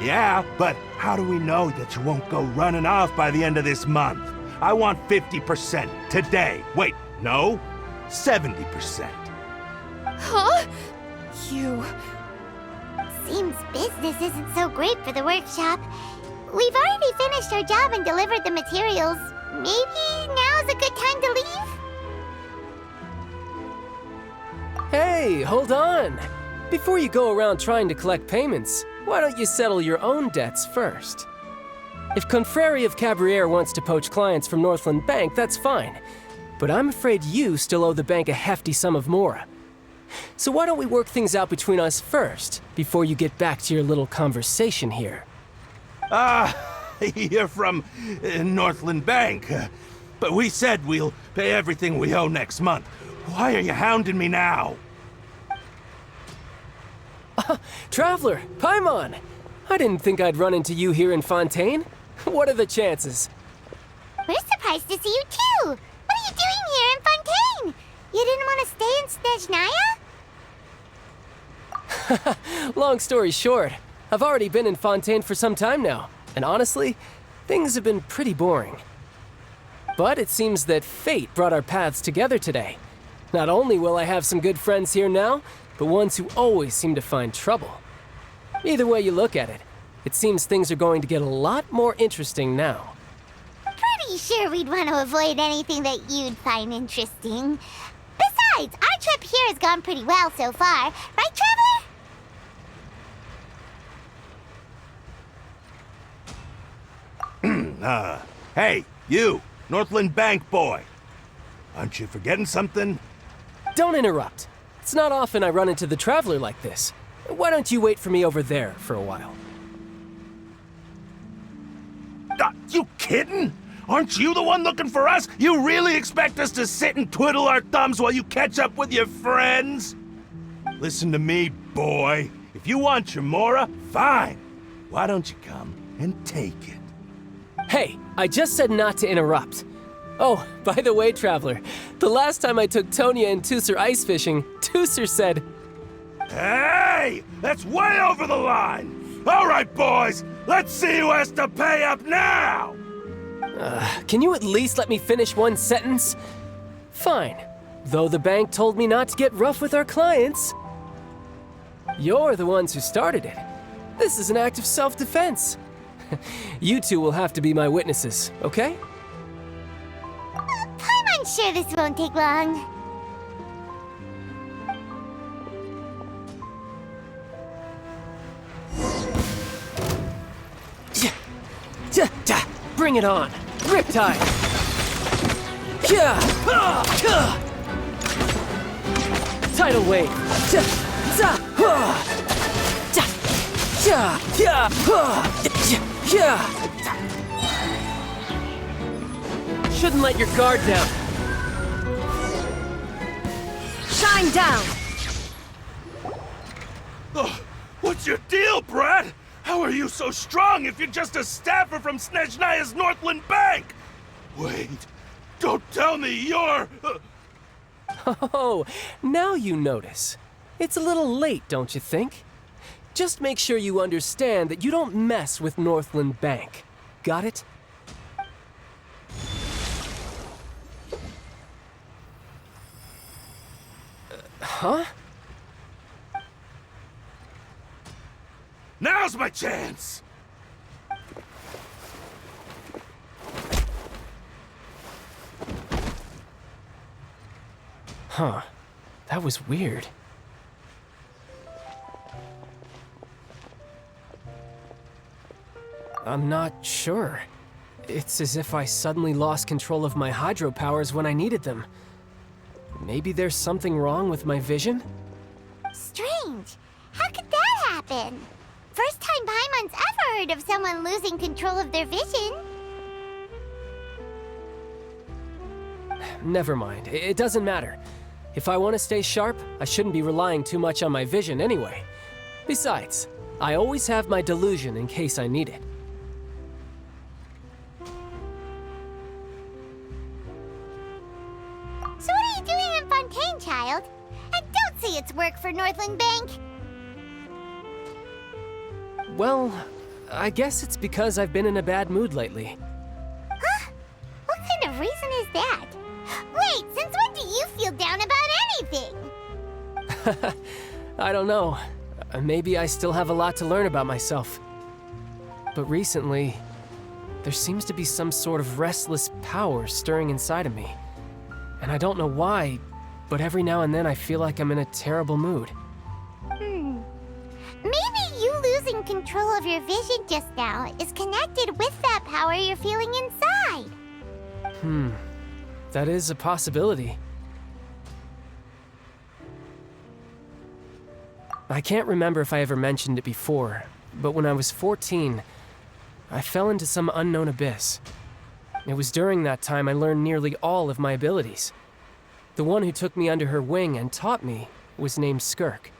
Yeah, but how do we know that you won't go running off by the end of this month? I want 50% today. Wait, no, 70%. Huh? You... Seems business isn't so great for the workshop. We've already finished our job and delivered the materials. Maybe now's a good time to leave? Hey, hold on! Before you go around trying to collect payments, why don't you settle your own debts first? If Confrérie of Cabriere wants to poach clients from Northland Bank, that's fine. But I'm afraid you still owe the bank a hefty sum of mora. So why don't we work things out between us first, before you get back to your little conversation here? You're from Northland Bank. But we said we'll pay everything we owe next month. Why are you hounding me now? Traveler, Paimon! I didn't think I'd run into you here in Fontaine. What are the chances? We're surprised to see you too! What are you doing here in Fontaine? You didn't want to stay in Snezhnaya? Long story short, I've already been in Fontaine for some time now, and honestly, things have been pretty boring. But it seems that fate brought our paths together today. Not only will I have some good friends here now, but ones who always seem to find trouble. Either way you look at it, it seems things are going to get a lot more interesting now. Pretty sure we'd want to avoid anything that you'd find interesting. Besides, our trip here has gone pretty well so far, right, Traveler? huh? Hey, you, Northland Bank boy. Aren't you forgetting something? Don't interrupt. It's not often I run into the Traveler like this. Why don't you wait for me over there for a while? You kidding? Aren't you the one looking for us? You really expect us to sit and twiddle our thumbs while you catch up with your friends? Listen to me, boy. If you want your Mora, fine. Why don't you come and take it? Hey, I just said not to interrupt. Oh, by the way, Traveler, the last time I took Tonya and Tusser ice fishing, Tusser said... Hey! That's way over the line! All right, boys, let's see who has to pay up now! Can you at least let me finish one sentence? Fine. Though the bank told me not to get rough with our clients. You're the ones who started it. This is an act of self-defense. You two will have to be my witnesses, okay? I'm sure this won't take long. Bring it on! Riptide! Tidal wave! Shouldn't let your guard down. Shine down! Oh, what's your deal, Brad? How are you so strong if you're just a staffer from Snezhnaya's Northland Bank? Wait, don't tell me you're... Oh, now you notice. It's a little late, don't you think? Just make sure you understand that you don't mess with Northland Bank. Got it? Huh? Now's my chance! Huh. That was weird. I'm not sure. It's as if I suddenly lost control of my hydro powers when I needed them. Maybe there's something wrong with my vision? Strange. How could that happen? First time Paimon's ever heard of someone losing control of their vision. Never mind. It doesn't matter. If I want to stay sharp, I shouldn't be relying too much on my vision anyway. Besides, I always have my delusion in case I need it. So what are you doing in Fontaine, child? I don't see its work for Northland Bank. Well, I guess it's because I've been in a bad mood lately. Huh? What kind of reason is that? Wait, since when do you feel down about anything? I don't know. Maybe I still have a lot to learn about myself. But recently, there seems to be some sort of restless power stirring inside of me. And I don't know why, but every now and then I feel like I'm in a terrible mood. Maybe you losing control of your vision just now is connected with that power you're feeling inside. That is a possibility. I can't remember if I ever mentioned it before, but when I was 14, I fell into some unknown abyss. It was during that time I learned nearly all of my abilities. The one who took me under her wing and taught me was named Skirk.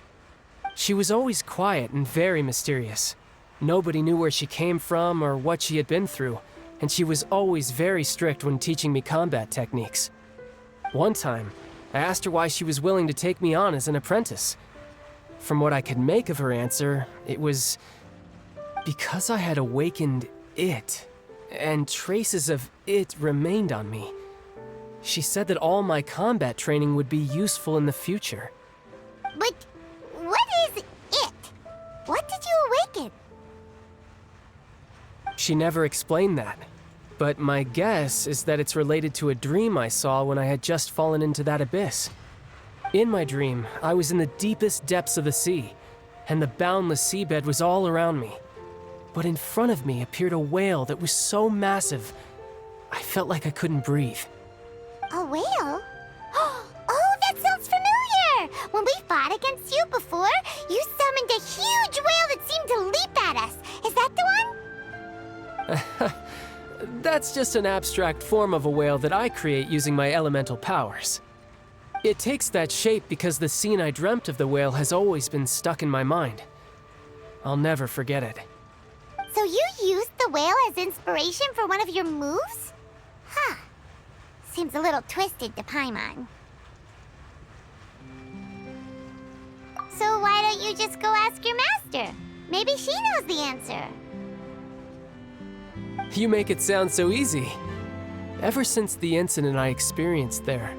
She was always quiet and very mysterious. Nobody knew where she came from or what she had been through, and she was always very strict when teaching me combat techniques. One time, I asked her why she was willing to take me on as an apprentice. From what I could make of her answer, it was because I had awakened it, and traces of it remained on me. She said that all my combat training would be useful in the future. But what is it? What did you awaken? She never explained that, but my guess is that it's related to a dream I saw when I had just fallen into that abyss. In my dream, I was in the deepest depths of the sea, and the boundless seabed was all around me. but in front of me appeared a whale that was so massive, I felt like I couldn't breathe. A whale? Oh, that sounds familiar! When we fought against you before, you summoned a huge whale that seemed to leap at us. Is that the one? That's just an abstract form of a whale that I create using my elemental powers. It takes that shape because the scene I dreamt of the whale has always been stuck in my mind. I'll never forget it. So you used the whale as inspiration for one of your moves? Huh. Seems a little twisted to Paimon. So why don't you just go ask your master? Maybe she knows the answer. You make it sound so easy. Ever since the incident I experienced there,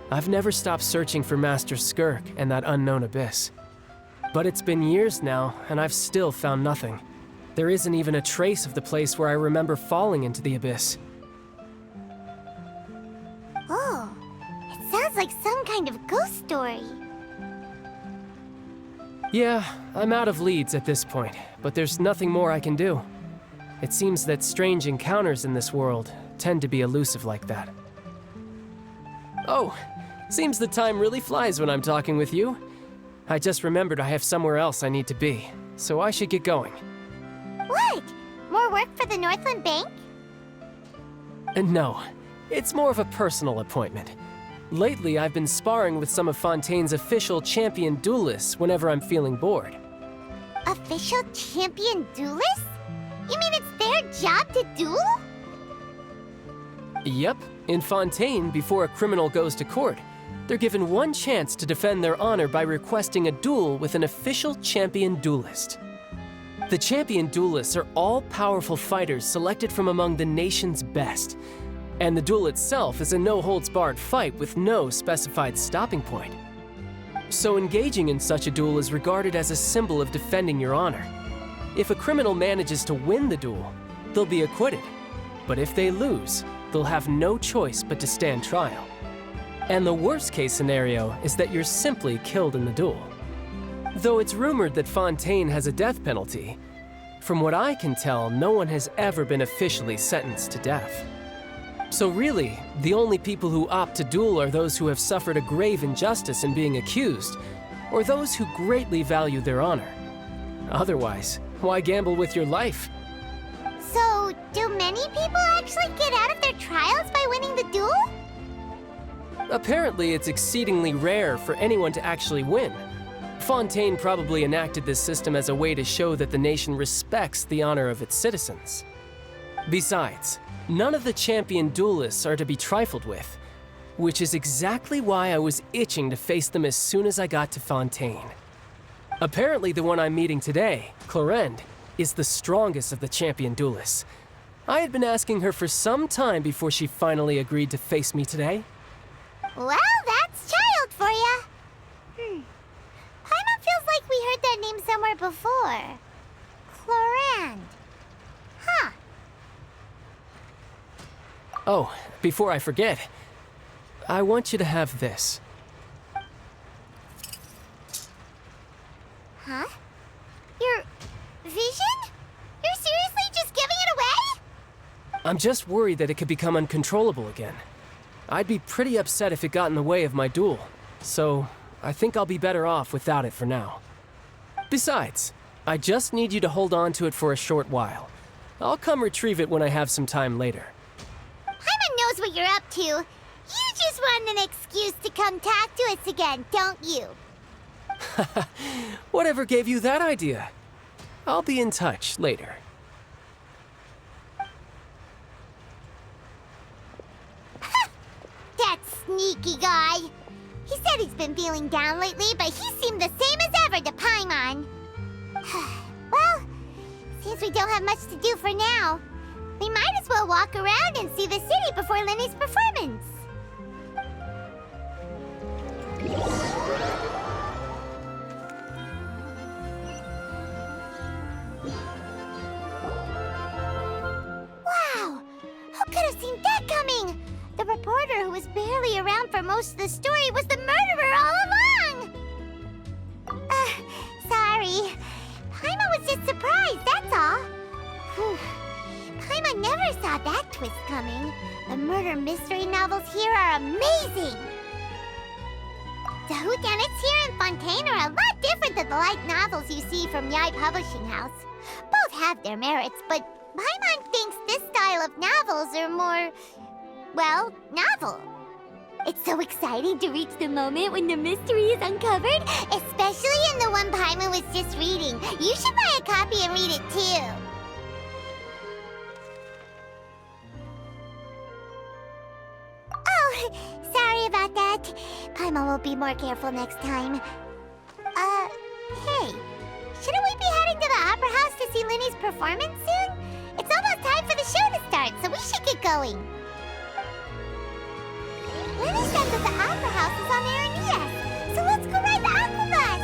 I've never stopped searching for Master Skirk and that unknown abyss. But it's been years now, and I've still found nothing. There isn't even a trace of the place where I remember falling into the abyss. Oh, it sounds like some kind of ghost story. Yeah, I'm out of leads at this point, but there's nothing more I can do. It seems that strange encounters in this world tend to be elusive like that. Oh, seems the time really flies when I'm talking with you. I just remembered I have somewhere else I need to be, so I should get going. What? More work for the Northland Bank? No, it's more of a personal appointment. Lately, I've been sparring with some of Fontaine's official champion duelists whenever I'm feeling bored. Official champion duelists? You mean it's their job to duel? Yep, in Fontaine, before a criminal goes to court, they're given one chance to defend their honor by requesting a duel with an official champion duelist. The champion duelists are all-powerful fighters selected from among the nation's best, and the duel itself is a no-holds-barred fight with no specified stopping point. So engaging in such a duel is regarded as a symbol of defending your honor. If a criminal manages to win the duel, they'll be acquitted. But if they lose, they'll have no choice but to stand trial. And the worst-case scenario is that you're simply killed in the duel. Though it's rumored that Fontaine has a death penalty, from what I can tell, no one has ever been officially sentenced to death. So really, the only people who opt to duel are those who have suffered a grave injustice in being accused, or those who greatly value their honor. Otherwise, why gamble with your life? So, do many people actually get out of their trials by winning the duel? Apparently, it's exceedingly rare for anyone to actually win. Fontaine probably enacted this system as a way to show that the nation respects the honor of its citizens. Besides, none of the champion duelists are to be trifled with, which is exactly why I was itching to face them as soon as I got to Fontaine. Apparently, the one I'm meeting today, Clorinde, is the strongest of the champion duelists. I had been asking her for some time before she finally agreed to face me today. Well, that's child for ya. Paimon feels like we heard that name somewhere before. Clorinde. Huh. Oh, before I forget, I want you to have this. Huh? Your vision? You're seriously just giving it away? I'm just worried that it could become uncontrollable again. I'd be pretty upset if it got in the way of my duel, so I think I'll be better off without it for now. Besides, I just need you to hold on to it for a short while. I'll come retrieve it when I have some time later. Paimon knows what you're up to. You just want an excuse to come talk to us again, don't you? Whatever gave you that idea? I'll be in touch later. That sneaky guy. He said he's been feeling down lately, but he seemed the same as ever to Paimon. Well, seems we don't have much to do for now. We might as well walk around and see the city before Lenny's performance. Wow! Who could have seen that coming? The reporter who was barely around for most of the story was the murderer all along! Sorry. Paimon was just surprised, that's all. twist coming. The murder mystery novels here are amazing! The whodunits here in Fontaine are a lot different than the light novels you see from Yai Publishing House. Both have their merits, but Paimon thinks this style of novels are more, well, novel. It's so exciting to reach the moment when the mystery is uncovered, especially in the one Paimon was just reading. You should buy a copy and read it too. Oh, sorry about that. Paimon will be more careful next time. Hey, shouldn't we be heading to the Opera House to see Linny's performance soon? It's almost time for the show to start, so we should get going. Linny said that the Opera House is on Aranias, so let's go ride the Aquabus!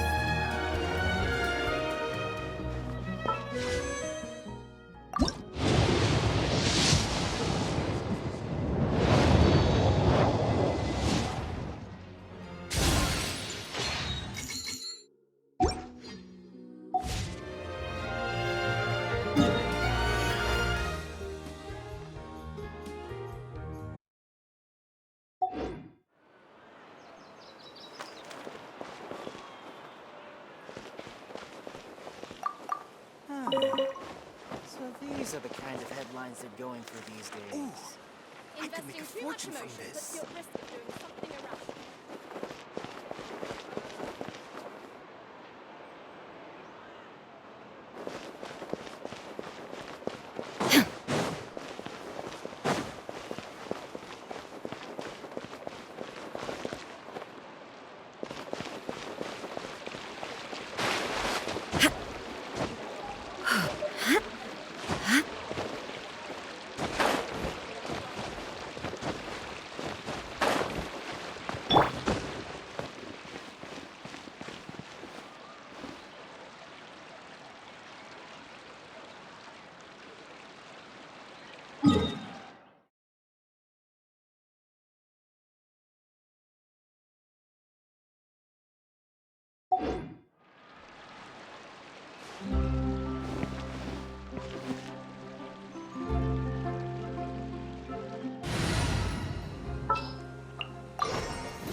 So these are the kind of headlines they're going for these days. Ooh, I could make a fortune from this.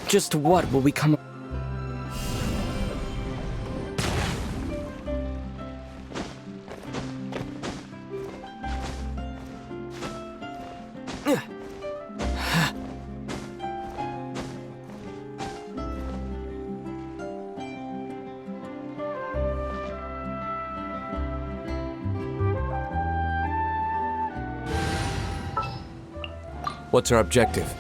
Just what will we come... What's our objective?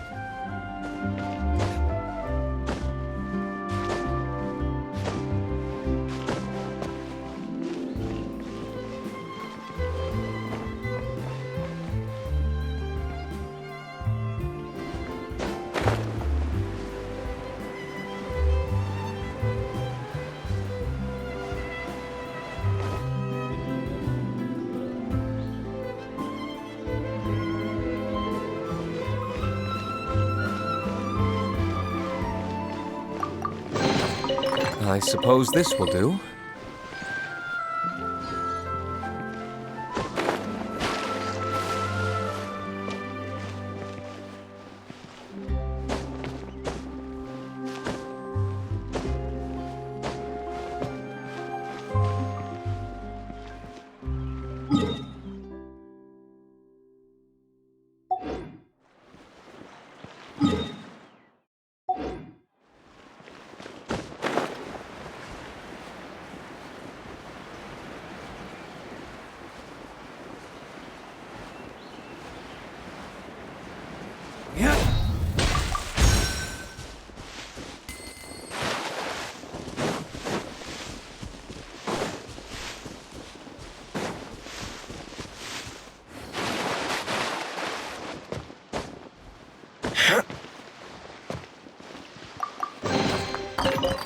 I suppose this will do.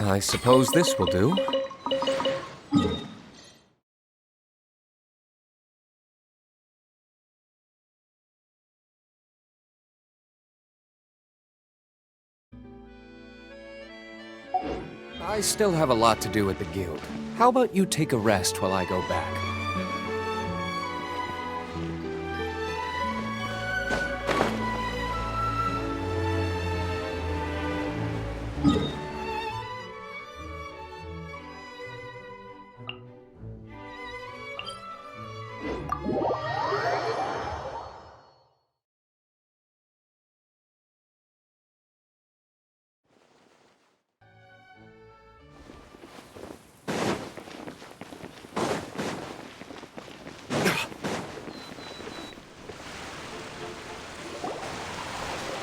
I suppose this will do. I still have a lot to do at the guild. How about you take a rest while I go back?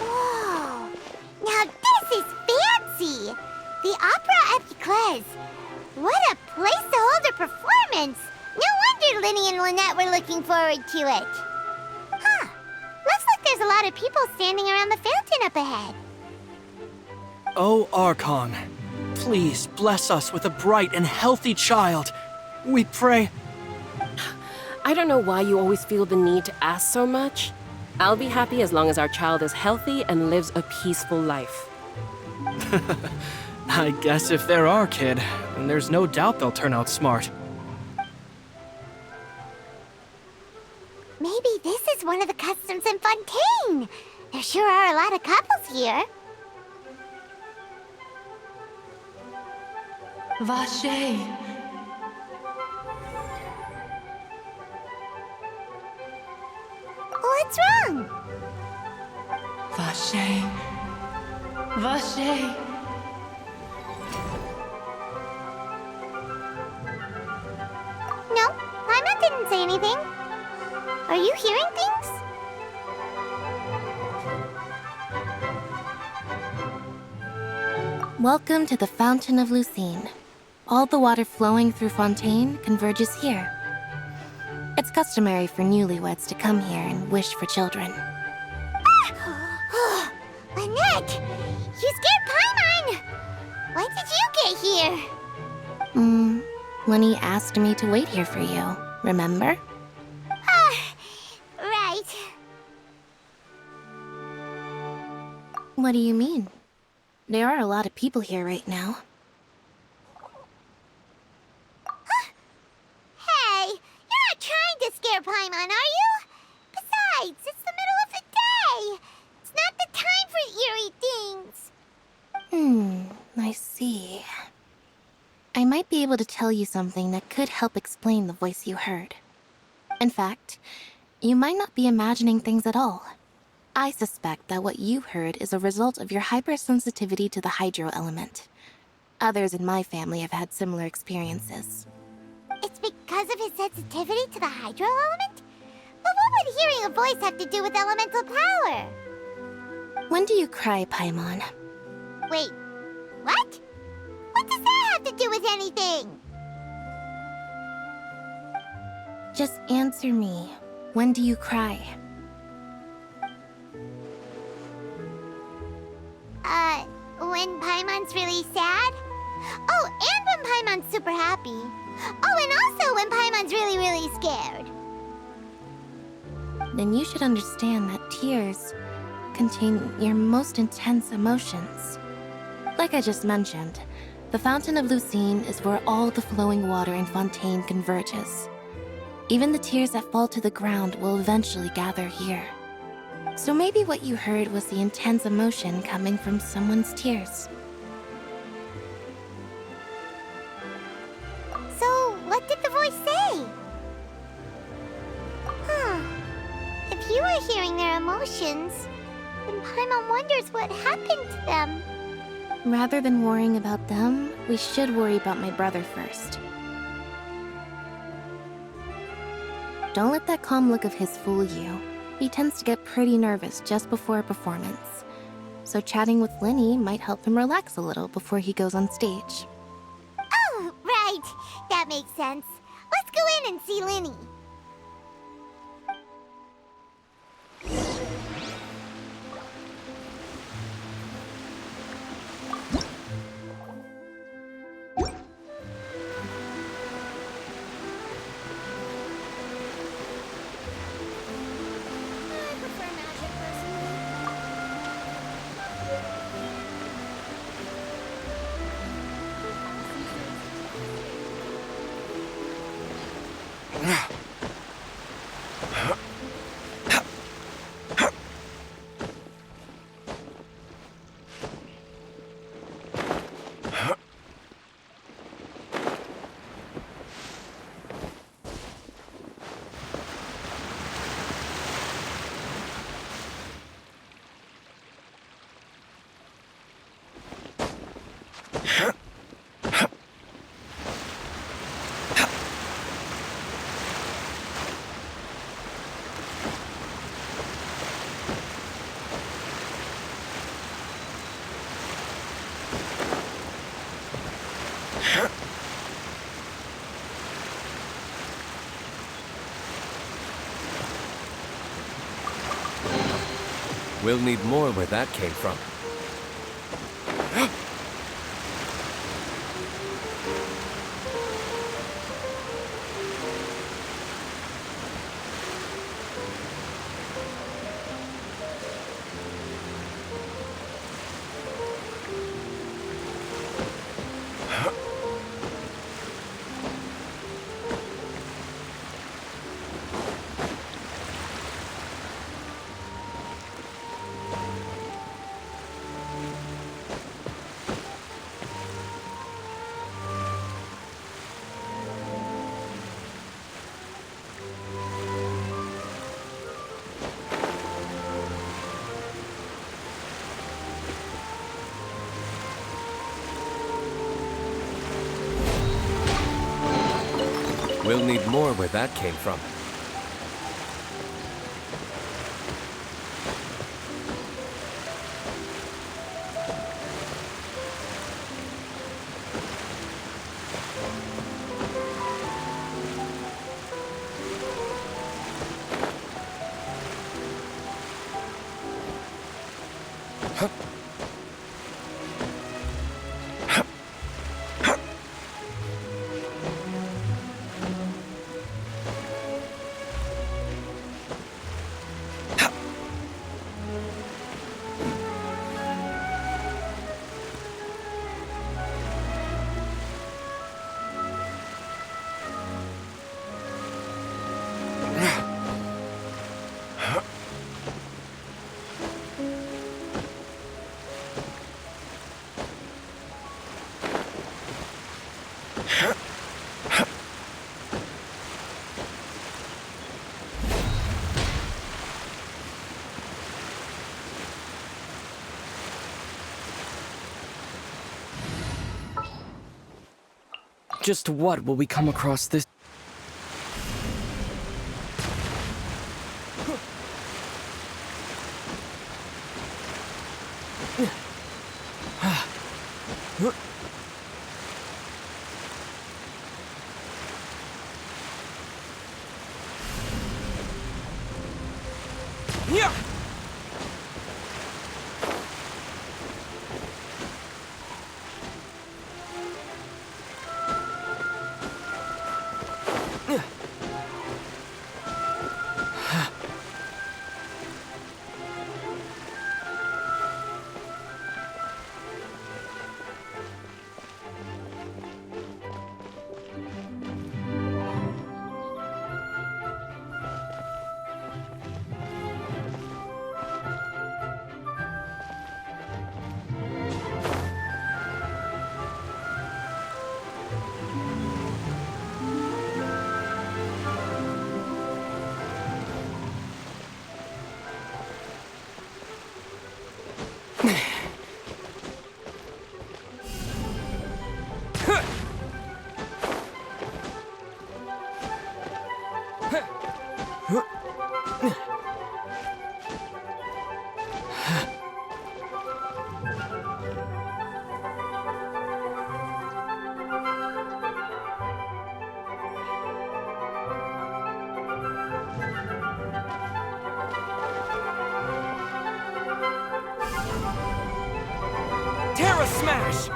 Whoa! Now this is fancy! The Opera Epiclese. What a place to hold a performance! No wonder Linny and Lynette were looking forward to it. Huh. Looks like there's a lot of people standing around the fountain up ahead. Oh, Archon, please bless us with a bright and healthy child. We pray. I don't know why you always feel the need to ask so much. I'll be happy as long as our child is healthy and lives a peaceful life. I guess if they're our kid, then there's no doubt they'll turn out smart. Maybe this is one of the customs in Fontaine. There sure are a lot of couples here. Vache. What's wrong? Vache. Vache. No, Paimon didn't say anything. Are you hearing things? Welcome to the Fountain of Lucine. All the water flowing through Fontaine converges here. It's customary for newlyweds to come here and wish for children. Ah! Lynette! You scared Paimon! When did you get here? Lenny asked me to wait here for you, remember? Right. What do you mean? There are a lot of people here right now. Hey, you're not trying to scare Paimon, are you? Besides, it's the middle of the day. It's not the time for eerie things. I see. I might be able to tell you something that could help explain the voice you heard. In fact, you might not be imagining things at all. I suspect that what you heard is a result of your hypersensitivity to the hydro element. Others in my family have had similar experiences. It's because of his sensitivity to the hydro element? But what would hearing a voice have to do with elemental power? When do you cry, Paimon? Wait, what? What does that have to do with anything? Just answer me. When do you cry? When Paimon's really sad? Oh, and when Paimon's super happy. Oh, and also when Paimon's really, really scared. Then you should understand that tears contain your most intense emotions. Like I just mentioned, the Fountain of Lucine is where all the flowing water in Fontaine converges. Even the tears that fall to the ground will eventually gather here. So maybe what you heard was the intense emotion coming from someone's tears. So, what did the voice say? If you are hearing their emotions, then Paimon wonders what happened to them. Rather than worrying about them, we should worry about my brother first. Don't let that calm look of his fool you. He tends to get pretty nervous just before a performance. So chatting with Linny might help him relax a little before he goes on stage. Oh, right. That makes sense. Let's go in and see Linny. We'll need more where that came from. We'll need more where that came from. Just what will we come across this? Yeah! Terra Smash!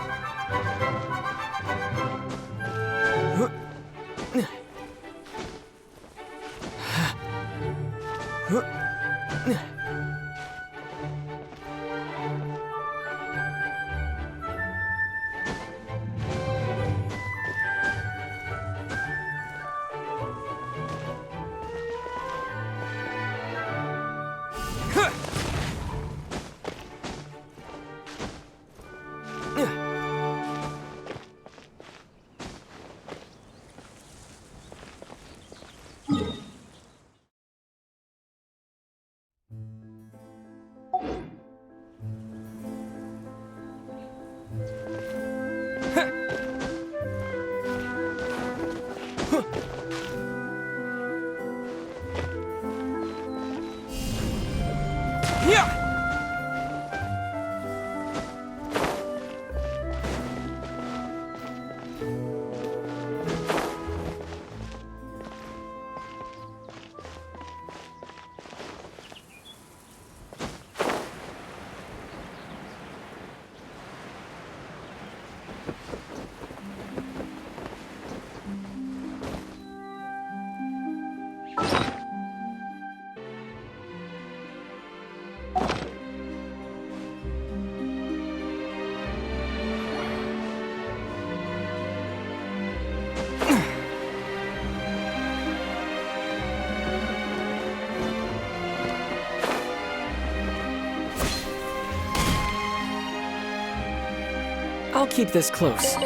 I'll keep this close.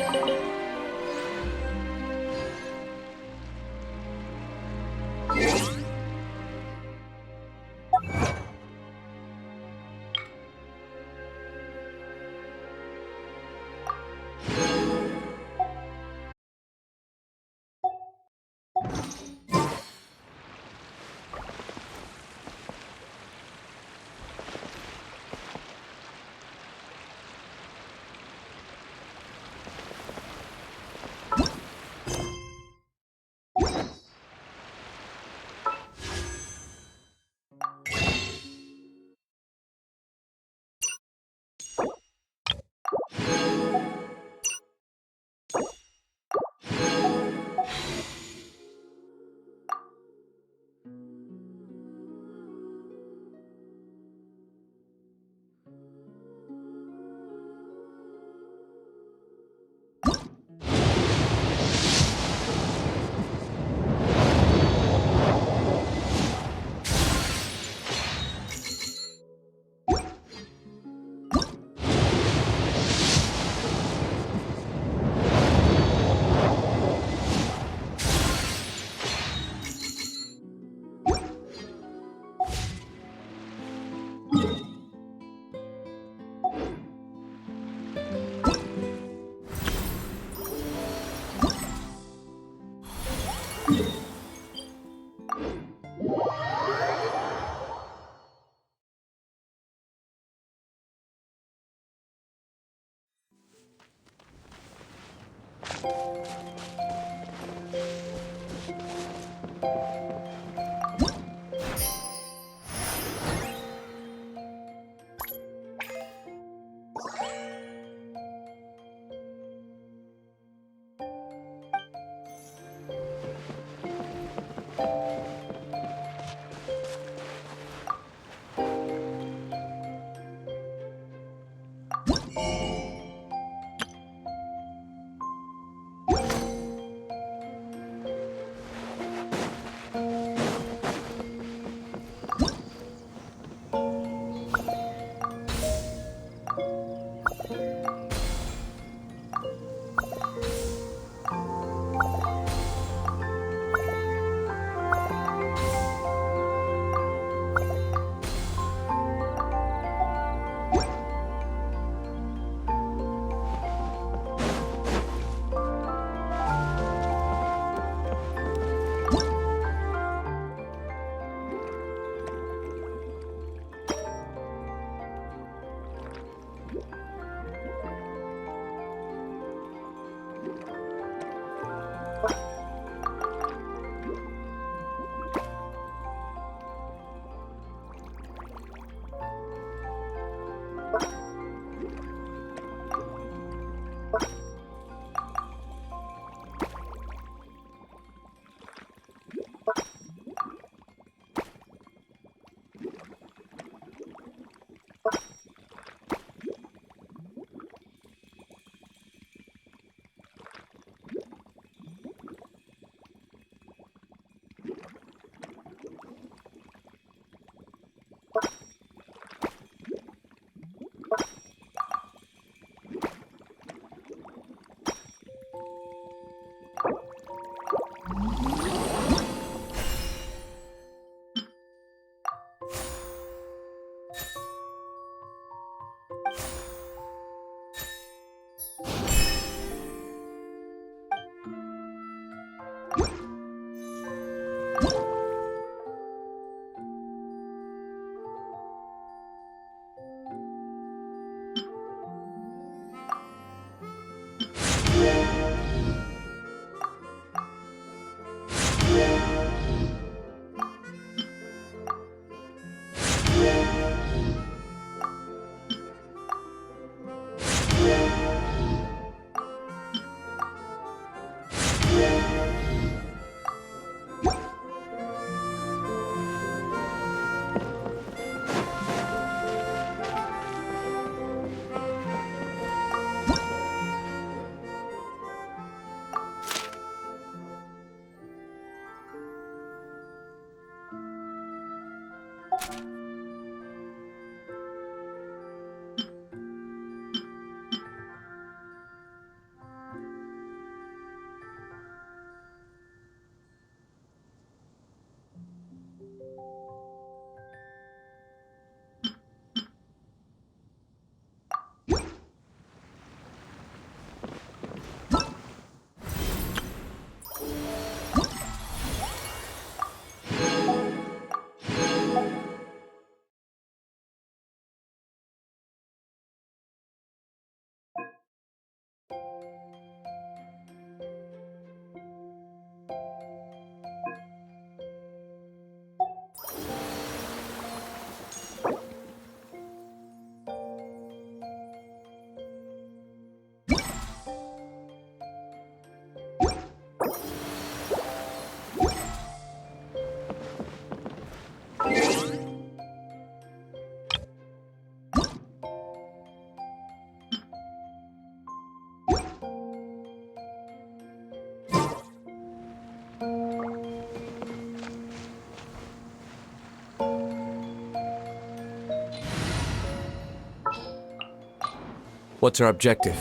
What's our objective?